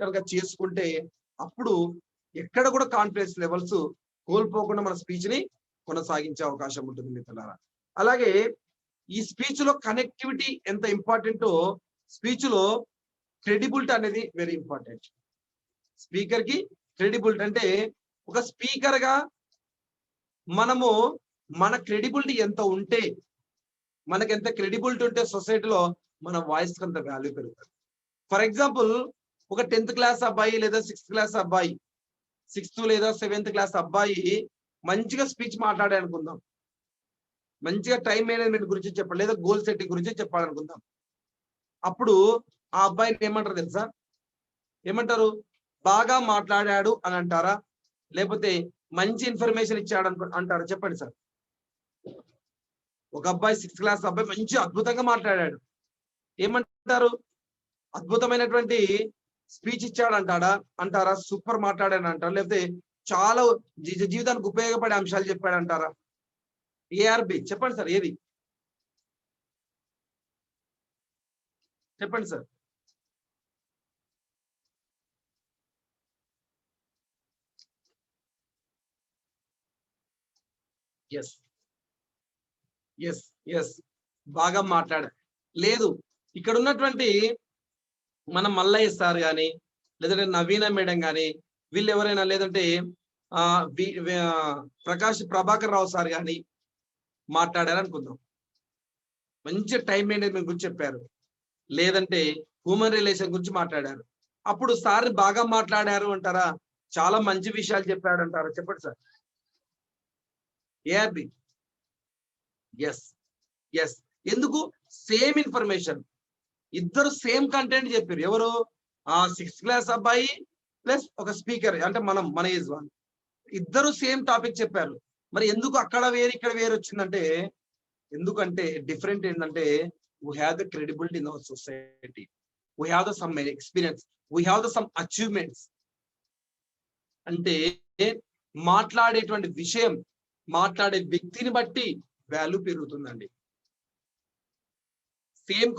కనుక చేసుకుంటే అప్పుడు ఎక్కడ కూడా కాన్ఫిడెన్స్ లెవెల్స్ కోల్పోకుండా మన స్పీచ్ ని కొనసాగించే అవకాశం ఉంటుంది మిత్రులారా. అలాగే ఈ స్పీచ్ లో కనెక్టివిటీ ఎంత ఇంపార్టెంటో, స్పీచ్ లో క్రెడిబిలిటీ అనేది వెరీ ఇంపార్టెంట్. స్పీకర్ కి క్రెడిబిలిటీ అంటే ఒక స్పీకర్ గా మనము మన క్రెడిబిలిటీ ఎంత ఉంటే, మనకి ఎంత క్రెడిబిలిటీ ఉంటే సొసైటీలో మన వాయిస్ అంత వాల్యూ పెరుగుతుంది. ఫర్ ఎగ్జాంపుల్ ఒక 10th క్లాస్ అబ్బాయి లేదా 6th క్లాస్ అబ్బాయి, 6th లేదా 7th క్లాస్ అబ్బాయి మంచిగా స్పీచ్ మాట్లాడే అనుకుందాం, మంచిగా టైం మేనేజ్మెంట్ గురించి చెప్పాలి లేదా గోల్ సెట్టింగ్ గురించి చెప్పాలనుకుందాం. అప్పుడు ఆ అబ్బాయిని ఏమంటారు తెలుసా? ఏమంటారు? బాగా మాట్లాడాడు అని అంటారా, లేకపోతే మంచి ఇన్ఫర్మేషన్ ఇచ్చాడు అంటారా? చెప్పండి సార్. ఒక అబ్బాయి 6th క్లాస్ అబ్బాయి మంచి అద్భుతంగా మాట్లాడాడు, ఏమంటారు? అద్భుతమైనటువంటి స్పీచ్ ఇచ్చాడు అంటారా? సూపర్ మాట్లాడాడు అంటారా? లేకపోతే చాలా జీవితానికి ఉపయోగపడే అంశాలు చెప్పాడు అంటారా? ఏఆర్బి చెప్పండి సార్, ఏది చెప్పండి సార్. ఎస్ ఎస్ ఎస్ బాగా మాట్లాడ లేదు. ఇక్కడ ఉన్నటువంటి మన మల్లయ్య సార్ కానీ, లేదంటే నవీన మేడం కానీ, వీళ్ళు ఎవరైనా, లేదంటే ప్రకాష్ ప్రభాకర్ రావు సార్ కానీ మాట్లాడారనుకుందాం, మంచి టైం మేనేజ్మెంట్ గురించి చెప్పారు, లేదంటే హ్యూమన్ రిలేషన్ గురించి మాట్లాడారు. అప్పుడు సార్ బాగా మాట్లాడారు అంటారా, చాలా మంచి విషయాలు చెప్పాడు అంటారా? చెప్పండి సార్. ARB S S. ఎందుకు? సేమ్ ఇన్ఫర్మేషన్, ఇద్దరు సేమ్ కంటెంట్ చెప్పారు. ఎవరు? 6th క్లాస్ అబ్బాయి ప్లస్ ఒక స్పీకర్, అంటే మన ఏజ్ వాళ్ళు, ఇద్దరు సేమ్ టాపిక్ చెప్పారు. మరి ఎందుకు అక్కడ వేరు ఇక్కడ వేరు వచ్చిందంటే, ఎందుకంటే డిఫరెంట్ ఏంటంటే, we have the credibility in our society, we have the sum experience, we have the sum achievements. అంటే మాట్లాడేటువంటి విషయం, మాట్లాడే వ్యక్తిని బట్టి వాల్యూ పెరుగుతుందండి. సేమ్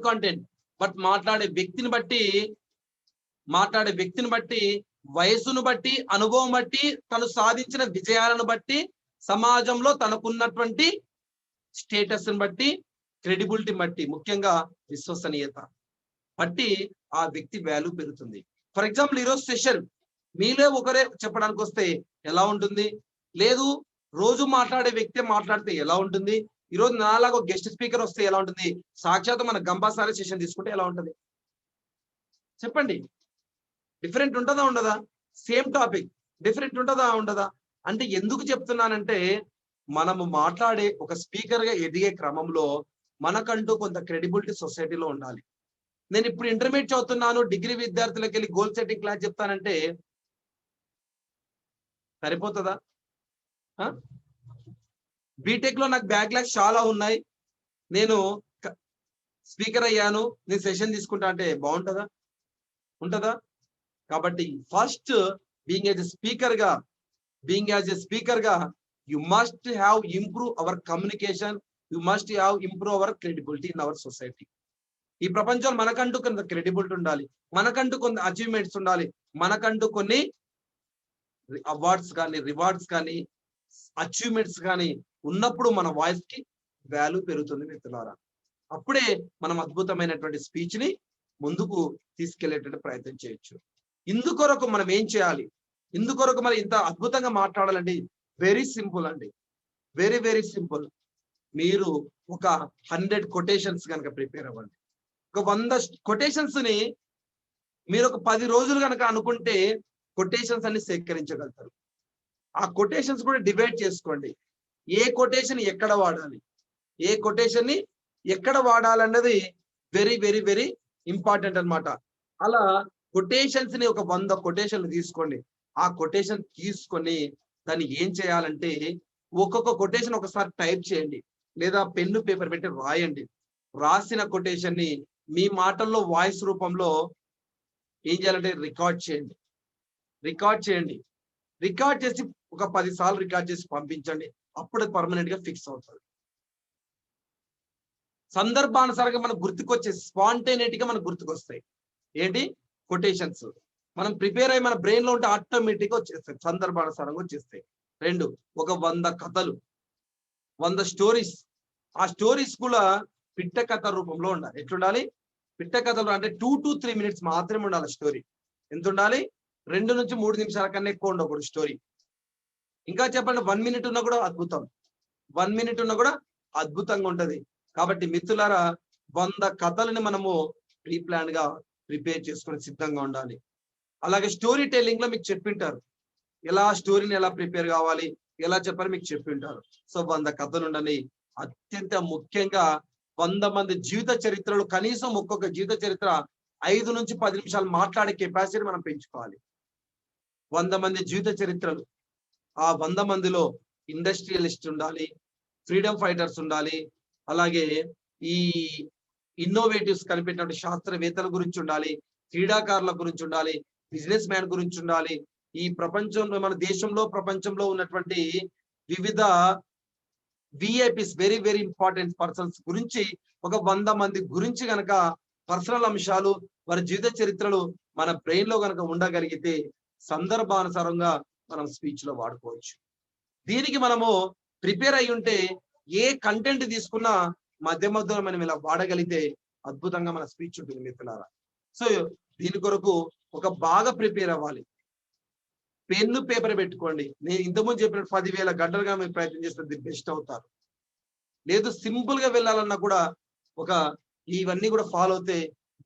కంటెంట్ బట్ మాట్లాడే వ్యక్తిని బట్టి, వయసును బట్టి, అనుభవం బట్టి, తను సాధించిన విజయాలను బట్టి, సమాజంలో తనకున్నటువంటి స్టేటస్ బట్టి, క్రెడిబిలిటీ బట్టి, ముఖ్యంగా విశ్వసనీయత బట్టి ఆ వ్యక్తి వాల్యూ పెరుగుతుంది. ఫర్ ఎగ్జాంపుల్, ఈరోజు సెషన్ మీలో ఒకరే చెప్పడానికి వస్తే ఎలా ఉంటుంది? లేదు, రోజు మాట్లాడే వ్యక్తి మాట్లాడితే ఎలా ఉంటుంది? ఈరోజు నాలాగా గెస్ట్ స్పీకర్ వస్తే ఎలా ఉంటుంది? సాక్షాత్ మన గంబాసారి సెషన్ తీసుకుంటే ఎలా ఉంటుంది? చెప్పండి. డిఫరెంట్ ఉంటుందా ఉండదా? సేమ్ టాపిక్ డిఫరెంట్ ఉంటుందా ఉండదా? అంటే ఎందుకు చెప్తున్నానంటే, మనము మాట్లాడే ఒక స్పీకర్ గా ఎదిగే క్రమంలో మనకంటూ కొంత క్రెడిబిలిటీ సొసైటీలో ఉండాలి. నేను ఇప్పుడు ఇంటర్మీడియట్ చదువుతున్నాను, డిగ్రీ విద్యార్థులకు వెళ్ళి గోల్ సెట్టింగ్ క్లాస్ చెప్తానంటే సరిపోతుందా? బీటెక్ లో నాకు బ్యాక్లాగ్స్ చాలా ఉన్నాయి, నేను స్పీకర్ అయ్యాను, నేను సెషన్ తీసుకుంటా అంటే బాగుంటుందా? ఉంటుందా? కాబట్టి first being as a speaker గా you must have improve our communication, you must have improve our credibility in our society. ఈ ప్రపంచంలో మనకంటూ కొంత క్రెడిబిలిటీ ఉండాలి, మనకంటూ కొన్ని అచీవ్మెంట్స్ ఉండాలి, మనకంటూ కొన్ని అవార్డ్స్ కానీ, రివార్డ్స్ కానీ, అచీవ్మెంట్స్ కానీ ఉన్నప్పుడు మన వాయిస్ కి వాల్యూ పెరుగుతుంది మిత్రులారా. అప్పుడే మనం అద్భుతమైనటువంటి స్పీచ్ ని ముందుకు తీసుకెళ్లేటువంటి ప్రయత్నం చేయొచ్చు. ఇందుకొరకు మనం ఏం చేయాలి? ఇందుకొరకు మరి ఇంత అద్భుతంగా మాట్లాడాలండి, వెరీ సింపుల్ అండి, వెరీ వెరీ సింపుల్. మీరు ఒక 100 కొటేషన్స్ కనుక ప్రిపేర్ అవ్వండి. ఒక 100 కొటేషన్స్ ని మీరు ఒక 10 రోజులు కనుక అనుకుంటే కొటేషన్స్ అన్ని సేకరించగలుగుతారు. ఆ కొటేషన్స్ కూడా డివైడ్ చేసుకోండి. ఏ కొటేషన్ ఎక్కడ వాడాలి, ఏ కొటేషన్ ని ఎక్కడ వాడాలన్నది వెరీ వెరీ వెరీ ఇంపార్టెంట్ అన్నమాట. అలా కొటేషన్స్ ని ఒక 100 కొటేషన్లు తీసుకోండి. ఆ కొటేషన్ తీసుకొని దాన్ని ఏం చేయాలంటే, ఒక్కొక్క కొటేషన్ ఒకసారి టైప్ చేయండి, లేదా పెన్ను పేపర్ పెట్టి రాయండి. రాసిన కొటేషన్ ని మీ మాటల్లో వాయిస్ రూపంలో ఏం చేయాలంటే రికార్డ్ చేయండి. రికార్డ్ చేసి ఒక 10 సార్లు రికార్డ్ చేసి పంపించండి. అప్పుడు పర్మనెంట్ గా ఫిక్స్ అవుతుంది. సందర్భానుసారంగా మనకు గుర్తుకొచ్చే స్పాంటేనిటీగా మనకు గుర్తుకొస్తాయి. ఏంటి? కొటేషన్స్. మనం ప్రిపేర్ అయ్యి మన బ్రెయిన్ లో ఉంటే ఆటోమేటిక్ గా వచ్చేస్తాయి, సందర్భానుసారంగా వచ్చేస్తాయి. 2, ఒక 100 కథలు, 100 స్టోరీస్. ఆ స్టోరీస్ కూడా పిట్ట కథ రూపంలో ఉండాలి. ఎట్లుండాలి? పిట్ట కథలు అంటే 2 to 3 minutes మాత్రమే ఉండాలి స్టోరీ. ఎంత ఉండాలి? 2 నుంచి 3 నిమిషాల కన్నా ఎక్కువ ఉండకూడదు స్టోరీ. ఇంకా చెప్పండి, 1 minute ఉన్నా కూడా అద్భుతం, 1 minute ఉన్నా కూడా అద్భుతంగా ఉంటది. కాబట్టి మిత్రులారా, 100 కథలని మనము ప్రీ ప్లాన్ గా ప్రిపేర్ చేసుకుని సిద్ధంగా ఉండాలి. అలాగే స్టోరీ టెల్లింగ్ లో మీకు చెప్పింటారు, ఎలా స్టోరీని ఎలా ప్రిపేర్ కావాలి, ఎలా చెప్పాలి మీకు చెప్పింటారు. సో 100 కథలు ఉండాలి. అత్యంత ముఖ్యంగా 100 మంది జీవిత చరిత్రలు, కనీసం ఒక్కొక్క జీవిత చరిత్ర 5 నుంచి 10 నిమిషాలు మాట్లాడే కెపాసిటీ మనం పెంచుకోవాలి. 100 మంది జీవిత చరిత్రలు, ఆ 100 మందిలో ఇండస్ట్రియలిస్ట్ ఉండాలి, ఫ్రీడమ్ ఫైటర్స్ ఉండాలి, అలాగే ఈ ఇన్నోవేటివ్స్ కనిపెట్టినటువంటి శాస్త్రవేత్తల గురించి ఉండాలి, క్రీడాకారుల గురించి ఉండాలి, బిజినెస్ మ్యాన్ గురించి ఉండాలి. ఈ ప్రపంచంలో, మన దేశంలో, ప్రపంచంలో ఉన్నటువంటి వివిధ VIPs, very very important persons గురించి ఒక 100 మంది గురించి గనక పర్సనల్ అంశాలు, వారి జీవిత చరిత్రలు మన బ్రెయిన్ లో గనక ఉండగలిగితే సందర్భానుసారంగా మనం స్పీచ్ లో వాడుకోవచ్చు. దీనికి మనము ప్రిపేర్ అయి ఉంటే ఏ కంటెంట్ తీసుకున్నా మధ్య మధ్యలో మనం ఇలా వాడగలిగితే అద్భుతంగా మన స్పీచ్ ఉంటుంది మిత్రులారా. సో దీని కొరకు ఒక బాగా ప్రిపేర్ అవ్వాలి. పెన్ను పేపర్ పెట్టుకోండి. నేను ఇంతకుముందు చెప్పినట్టు 10,000 గంటలుగా మీరు ప్రయత్నం చేస్తే ది బెస్ట్ అవుతారు. లేదు సింపుల్ గా వెళ్ళాలన్నా కూడా ఒక ఇవన్నీ కూడా ఫాలో అవుతే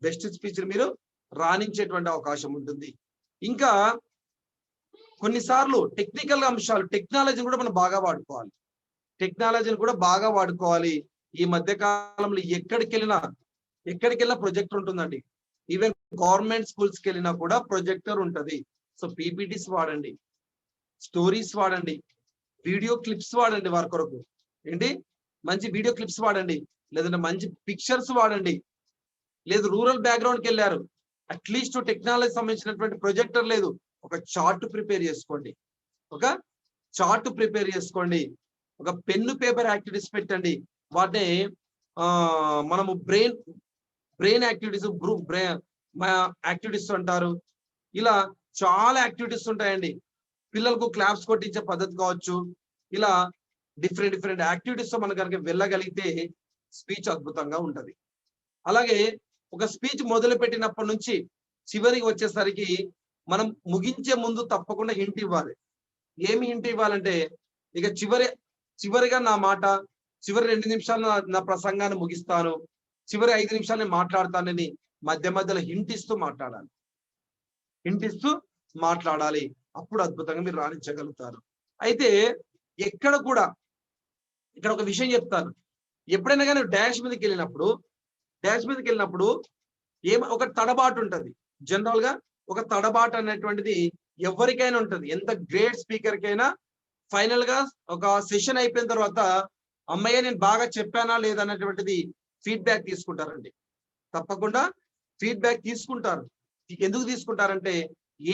బెస్ట్ స్పీచ్ మీరు రాణించేటువంటి అవకాశం ఉంటుంది. ఇంకా కొన్నిసార్లు టెక్నికల్ అంశాలు, టెక్నాలజీని కూడా మనం బాగా వాడుకోవాలి. టెక్నాలజీని కూడా బాగా వాడుకోవాలి. ఈ మధ్య కాలంలో ఎక్కడికి వెళ్ళినా ప్రొజెక్టర్ ఉంటుందండి. ఈవెన్ గవర్నమెంట్ స్కూల్స్కి వెళ్ళినా కూడా ప్రొజెక్టర్ ఉంటది. సో పీపీటీస్ వాడండి, స్టోరీస్ వాడండి, వీడియో క్లిప్స్ వాడండి. వారి కొరకు ఏంటి మంచి వీడియో క్లిప్స్ వాడండి, లేదంటే మంచి పిక్చర్స్ వాడండి. లేదు రూరల్ బ్యాక్గ్రౌండ్కి వెళ్ళారు, అట్లీస్ట్ టెక్నాలజీ సంబంధించినటువంటి ప్రొజెక్టర్ లేదు, ఒక చార్ట్ ప్రిపేర్ చేసుకోండి. ఒక పెన్ను పేపర్ యాక్టివిటీస్ పెట్టండి. వాటిని మనము బ్రెయిన్ యాక్టివిటీస్, యాక్టివిటీస్ అంటారు. ఇలా చాలా యాక్టివిటీస్ ఉంటాయండి. పిల్లలకు క్లాప్స్ కొట్టించే పద్ధతి కావచ్చు. ఇలా డిఫరెంట్ యాక్టివిటీస్ తో మనం కనుక వెళ్ళగలిగితే స్పీచ్ అద్భుతంగా ఉంటది. అలాగే ఒక స్పీచ్ మొదలు పెట్టినప్పటి నుంచి చివరికి వచ్చేసరికి మనం ముగించే ముందు తప్పకుండా హింట్ ఇవ్వాలి. ఏమి హింట్ ఇవ్వాలంటే, ఇక చివరిగా నా మాట, చివరి 2 నిమిషాలు నా ప్రసంగాన్ని ముగిస్తాను, చివరి 5 నిమిషాలు నేను మాట్లాడతానని మధ్యలో హింట్ ఇస్తూ మాట్లాడాలి. అప్పుడు అద్భుతంగా మీరు రాణించగలుగుతారు. అయితే ఇక్కడ ఒక విషయం చెప్తాను. ఎప్పుడైనా కానీ డాష్ మీదకి వెళ్ళినప్పుడు ఒక తడబాటు ఉంటది. జనరల్ గా ఒక తడబాటు అనేటువంటిది ఎవరికైనా ఉంటది. ఎంత గ్రేట్ స్పీకర్ కైనా ఫైనల్ గా ఒక సెషన్ అయిపోయిన తర్వాత అమ్మయ్య నేను బాగా చెప్పానా లేదా అనేటువంటిది ఫీడ్బ్యాక్ తీసుకుంటారండి. తప్పకుండా ఫీడ్బ్యాక్ తీసుకుంటారు. ఎందుకు తీసుకుంటారంటే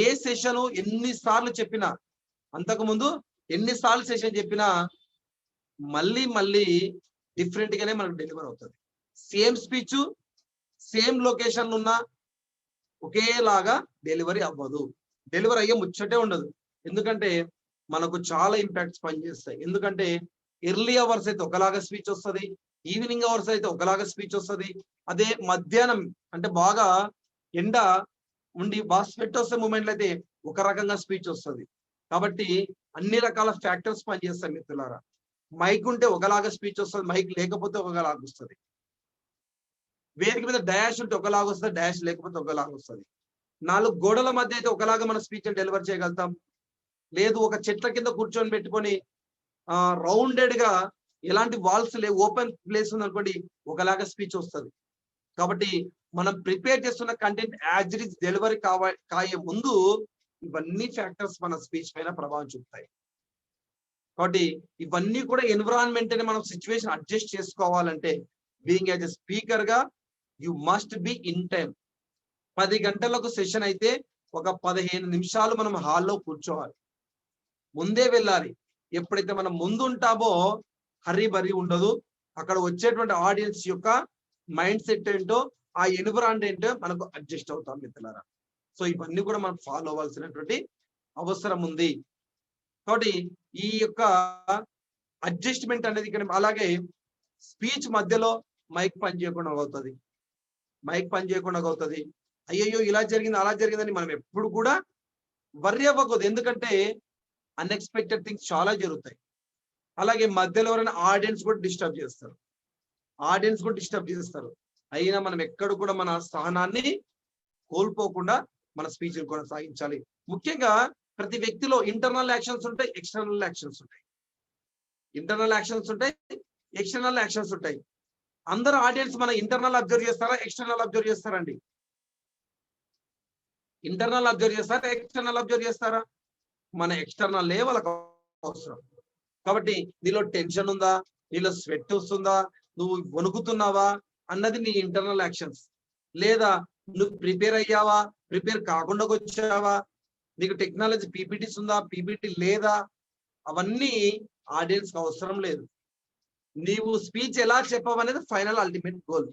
ఏ సెషన్ ఎన్నిసార్లు చెప్పినా, అంతకుముందు ఎన్నిసార్లు సెషన్ చెప్పినా మళ్ళీ డిఫరెంట్ గానే మనకు డెలివర్ అవుతుంది. సేమ్ స్పీచ్ సేమ్ లొకేషన్ ఉన్నా ఒకేలాగా డెలివరీ అవ్వదు. డెలివరీ అయ్యే ముచ్చటే ఉండదు. ఎందుకంటే మనకు చాలా ఇంపాక్ట్స్ పనిచేస్తాయి. ఎందుకంటే ఎర్లీ అవర్స్ అయితే ఒకలాగా స్పీచ్ వస్తుంది, ఈవినింగ్ అవర్స్ అయితే ఒకలాగా స్పీచ్ వస్తుంది. అదే మధ్యాహ్నం అంటే బాగా ఎండ ఉండి బాగా స్వెట్ వస్తే మూమెంట్లు అయితే ఒక రకంగా స్పీచ్ వస్తుంది. కాబట్టి అన్ని రకాల ఫ్యాక్టర్స్ పనిచేస్తాయి మిత్రులారా. మైక్ ఉంటే ఒకలాగా స్పీచ్ వస్తుంది, మైక్ లేకపోతే ఒకలాగా వస్తుంది. వేదిక మీద డాష్ ఉంటే ఒకలాగా వస్తుంది, డాష్ లేకపోతే ఒకలాగా వస్తుంది. 4 గోడల మధ్య అయితే ఒకలాగా మన స్పీచ్ డెలివర్ చేయగలుగుతాం. లేదు ఒక చెట్ల కింద కూర్చొని పెట్టుకొని రౌండెడ్ గా ఎలాంటి వాల్స్ లేవు, ఓపెన్ ప్లేస్ ఉంది అనుకోండి, ఒకలాగా స్పీచ్ వస్తుంది. కాబట్టి మనం ప్రిపేర్ చేస్తున్న content as it is delivery కాయే ముందు ఇవన్నీ ఫ్యాక్టర్స్ మన స్పీచ్ పైన ప్రభావం చూపుతాయి. కాబట్టి ఇవన్నీ కూడా ఎన్విరాన్మెంట్ అని మనం సిచ్యువేషన్ అడ్జస్ట్ చేసుకోవాలంటే బీయింగ్ యాజ్ ఎ స్పీకర్ గా you must be in time. 10 గంటలకు సెషన్ అయితే ఒక 15 నిమిషాలు మనం హాల్లో కూర్చోవాలి, ముందే వెళ్ళాలి. ఎప్పుడైతే మనం ముందు ఉంటామో హరీ బరీ ఉండదు. అక్కడ వచ్చేటువంటి ఆడియన్స్ యొక్క మైండ్ సెట్ ఏంటో, ఆ ఎన్విరాన్మెంట్ ఏంటో మనకు అడ్జస్ట్ అవుతాం మిత్రులారా. సో ఇవన్నీ కూడా మనం ఫాలో అవ్వాల్సినటువంటి అవసరం ఉంది. కాబట్టి ఈ యొక్క అడ్జస్ట్మెంట్ అనేది ఇక్కడ. అలాగే స్పీచ్ మధ్యలో మైక్ పని చేయకుండా అవుతుంది. అయ్యయ్యో ఇలా జరిగింది అలా జరిగిందని మనం ఎప్పుడు కూడా వర్రీ అవ్వకూడదు. ఎందుకంటే అన్ఎక్స్పెక్టెడ్ థింగ్స్ చాలా జరుగుతాయి. అలాగే మధ్యలో ఎవరైనా ఆడియన్స్ కూడా డిస్టర్బ్ చేస్తారు. అయినా మనం ఎక్కడ కూడా మన సహనాన్ని కోల్పోకుండా మన స్పీచ్ కొనసాగించాలి. ముఖ్యంగా ప్రతి వ్యక్తిలో ఇంటర్నల్ యాక్షన్స్ ఉంటాయి, ఎక్స్టర్నల్ యాక్షన్స్ ఉంటాయి. అందరూ ఆడియన్స్ మన ఇంటర్నల్ అబ్జర్వ్ చేస్తారా, ఎక్స్టర్నల్ అబ్జర్వ్ చేస్తారండి? ఇంటర్నల్ అబ్జర్వ్ చేస్తారా, ఎక్స్టర్నల్ అబ్జర్వ్ చేస్తారా? మన ఎక్స్టర్నల్ వాళ్ళకి అవసరం. కాబట్టి నీలో టెన్షన్ ఉందా, నీలో స్వెట్ వస్తుందా, నువ్వు వణుకుతున్నావా అన్నది నీ ఇంటర్నల్ యాక్షన్స్. లేదా నువ్వు ప్రిపేర్ అయ్యావా, ప్రిపేర్ కాకుండా వచ్చావా, నీకు టెక్నాలజీ పీపీటీస్ ఉందా, పీపీటీ లేదా, అవన్నీ ఆడియన్స్ కి అవసరం లేదు. నీవు స్పీచ్ ఎలా చెప్పావనేది ఫైనల్ అల్టిమేట్ గోల్.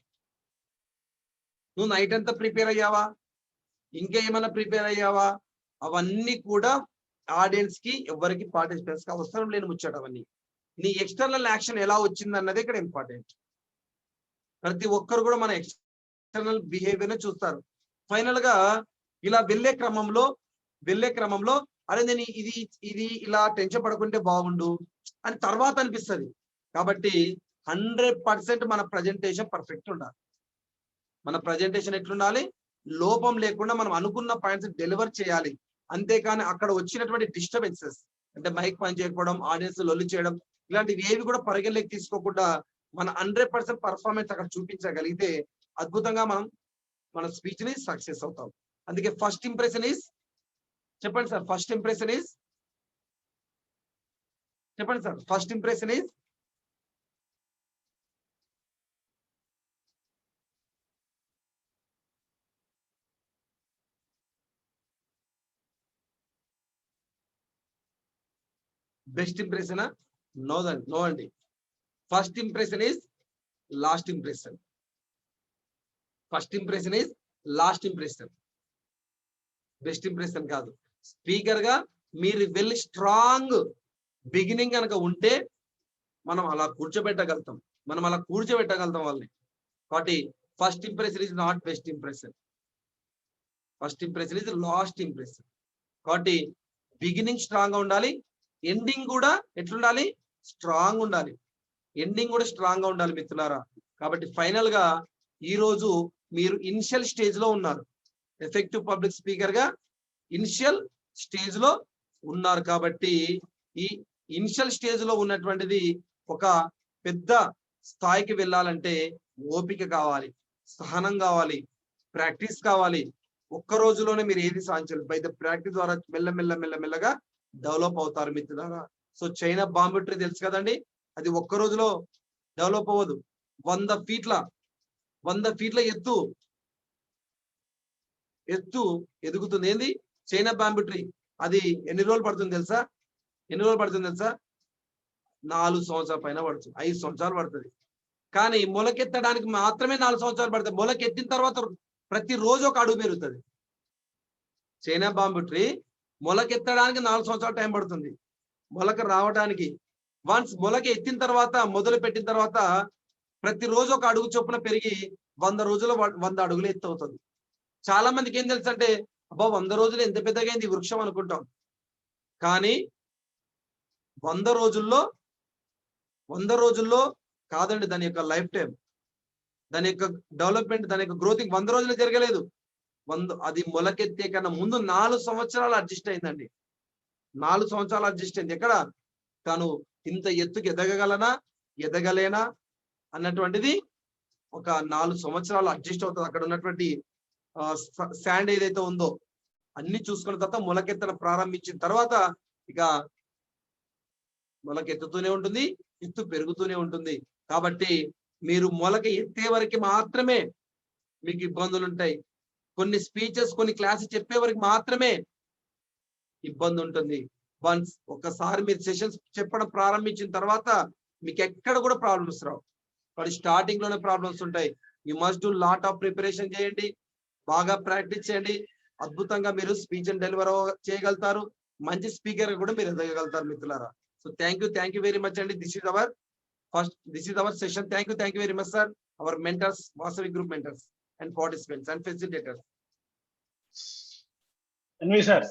నువ్వు నైట్ అంతా ప్రిపేర్ అయ్యావా, ఇంకా ఏమైనా ప్రిపేర్ అయ్యావా, అవన్నీ కూడా ఆడియన్స్ కి ఎవరికి పార్టిసిపెంట్స్ కి అవసరం లేని ముచ్చటవన్నీ. నీ ఎక్స్టర్నల్ యాక్షన్ ఎలా వచ్చింది అన్నది ఇక్కడ ఇంపార్టెంట్. ప్రతి ఒక్కరు కూడా మన ఎక్స్టర్నల్ బిహేవియర్ చూస్తారు. ఫైనల్ గా ఇలా వెళ్ళే క్రమంలో అరే నేను ఇది ఇలా టెన్షన్ పడకుంటే బాగుండు అని తర్వాత అనిపిస్తుంది. కాబట్టి 100% మన ప్రజెంటేషన్ పర్ఫెక్ట్ ఉండాలి. మన ప్రజెంటేషన్ ఎట్లుండాలి, లోపం లేకుండా మనం అనుకున్న పాయింట్స్ డెలివర్ చేయాలి. అంతేకాని అక్కడ వచ్చినటువంటి డిస్టర్బెన్సెస్ అంటే మైక్ పని చేయకపోవడం, ఆడియన్స్ లొల్లి చేయడం, ఇలాంటివి ఏవి కూడా పరిగణలోకి తీసుకోకుండా మన 100% పర్ఫార్మెన్స్ అక్కడ చూపించగలిగితే అద్భుతంగా మనం మన స్పీచ్ ని సక్సెస్ అవుతాం. అందుకే ఫస్ట్ ఇంప్రెషన్ ఈజ్, చెప్పండి సార్, ఫస్ట్ ఇంప్రెషన్ ఈజ్, చెప్పండి sir, first impression is best impression. No అండి, first impression is last impression. First impression is last impression, best impression కాదు. స్పీకర్ గా మీరు వెళ్ళి స్ట్రాంగ్ బిగినింగ్ కనుక ఉంటే మనం అలా కూర్చోబెట్టగలుగుతాం వాళ్ళని. కాబట్టి first impression is not best impression, first impression is last impression. కాబట్టి బిగినింగ్ స్ట్రాంగ్ గా ఉండాలి, ఎండింగ్ కూడా ఎట్లుండాలి, స్ట్రాంగ్ ఉండాలి. ఎండింగ్ కూడా స్ట్రాంగ్ గా ఉండాలి మిత్రులారా. కాబట్టి ఫైనల్ గా ఈ రోజు మీరు ఇనిషియల్ స్టేజ్ లో ఉన్నారు. ఎఫెక్టివ్ పబ్లిక్ స్పీకర్ గా ఇనిషియల్ స్టేజ్ లో ఉన్నారు. కాబట్టి ఈ ఇనిషియల్ స్టేజ్ లో ఉన్నటువంటిది ఒక పెద్ద స్థాయికి వెళ్ళాలంటే ఓపిక కావాలి, సహనం కావాలి, ప్రాక్టీస్ కావాలి. ఒక్క రోజులోనే మీరు ఏది సాధించాలి. బై ద ప్రాక్టీస్ ద్వారా మెల్లగా డెవలప్ అవుతారు మిత్రులారా. సో చైనా బాంబు ట్రీ తెలుసు కదండి, అది ఒక్క రోజులో డెవలప్ అవ్వదు. 100 ఫీట్ల ఎత్తు ఎదుగుతుంది. ఏంది చైనా బాంబు ట్రీ, అది ఎన్ని రోజులు పడుతుంది తెలుసా? 4 సంవత్సరాల పైన పడుతుంది, 5 సంవత్సరాలు పడుతుంది. కానీ మొలకెత్తడానికి మాత్రమే 4 సంవత్సరాలు పడుతుంది. మొలకెత్తిన తర్వాత ప్రతిరోజు ఒక అడుగు పెరుగుతుంది. చైనా బాంబు ట్రీ మొలకెత్తడానికి 4 సంవత్సరాలు టైం పడుతుంది. మొలక రావడానికి వన్స్ మొలక ఎత్తిన తర్వాత, మొదలు పెట్టిన తర్వాత ప్రతిరోజు ఒక అడుగు చొప్పున పెరిగి 100 రోజుల్లో 100 అడుగులు ఎత్తు అవుతుంది. చాలా మందికి ఏం తెలుసు అంటే అబ్బా 100 రోజులు ఎంత పెద్దగా అయింది వృక్షం అనుకుంటాం. కానీ 100 రోజుల్లో కాదండి, దాని యొక్క లైఫ్ టైం, దాని యొక్క డెవలప్మెంట్, దాని యొక్క గ్రోతింగ్ 100 రోజులు జరగలేదు. అది మొలకెత్తే కన్నా ముందు 4 సంవత్సరాలు అడ్జస్ట్ అయిందండి. 4 సంవత్సరాలు అడ్జస్ట్ అయింది. ఎక్కడ తాను ఇంత ఎత్తుకి ఎదగలేనా అన్నటువంటిది ఒక 4 సంవత్సరాలు అడ్జస్ట్ అవుతుంది. అక్కడ ఉన్నటువంటి శాండ్ ఏదైతే ఉందో అన్ని చూసుకున్న తర్వాత మొలకెత్తన ప్రారంభించిన తర్వాత ఇక మొలకెత్తుతూనే ఉంటుంది, ఎత్తు పెరుగుతూనే ఉంటుంది. కాబట్టి మీరు మొలక ఎత్తే వరకు మాత్రమే మీకు ఇబ్బందులు ఉంటాయి. కొన్ని స్పీచెస్, కొన్ని క్లాసెస్ చెప్పే వరకు మాత్రమే ఇబ్బంది ఉంటుంది. వన్స్ ఒక్కసారి మీరు సెషన్స్ చెప్పడం ప్రారంభించిన తర్వాత మీకు ఎక్కడ కూడా ప్రాబ్లమ్స్ రావు. కానీ స్టార్టింగ్ లోనే ప్రాబ్లమ్స్ ఉంటాయి. You must do lot of preparation చేయండి, బాగా ప్రాక్టీస్ చేయండి. అద్భుతంగా మీరు స్పీచ్ డెలివర్ చేయగలుగుతారు. మంచి స్పీకర్ కూడా మీరు ఎదగలుగుతారు మిత్రులారా. So thank you very much అండి. This is our session. Thank you very much sir. Our mentors, Vasavi group mentors and participants and facilitators. Anvi sir.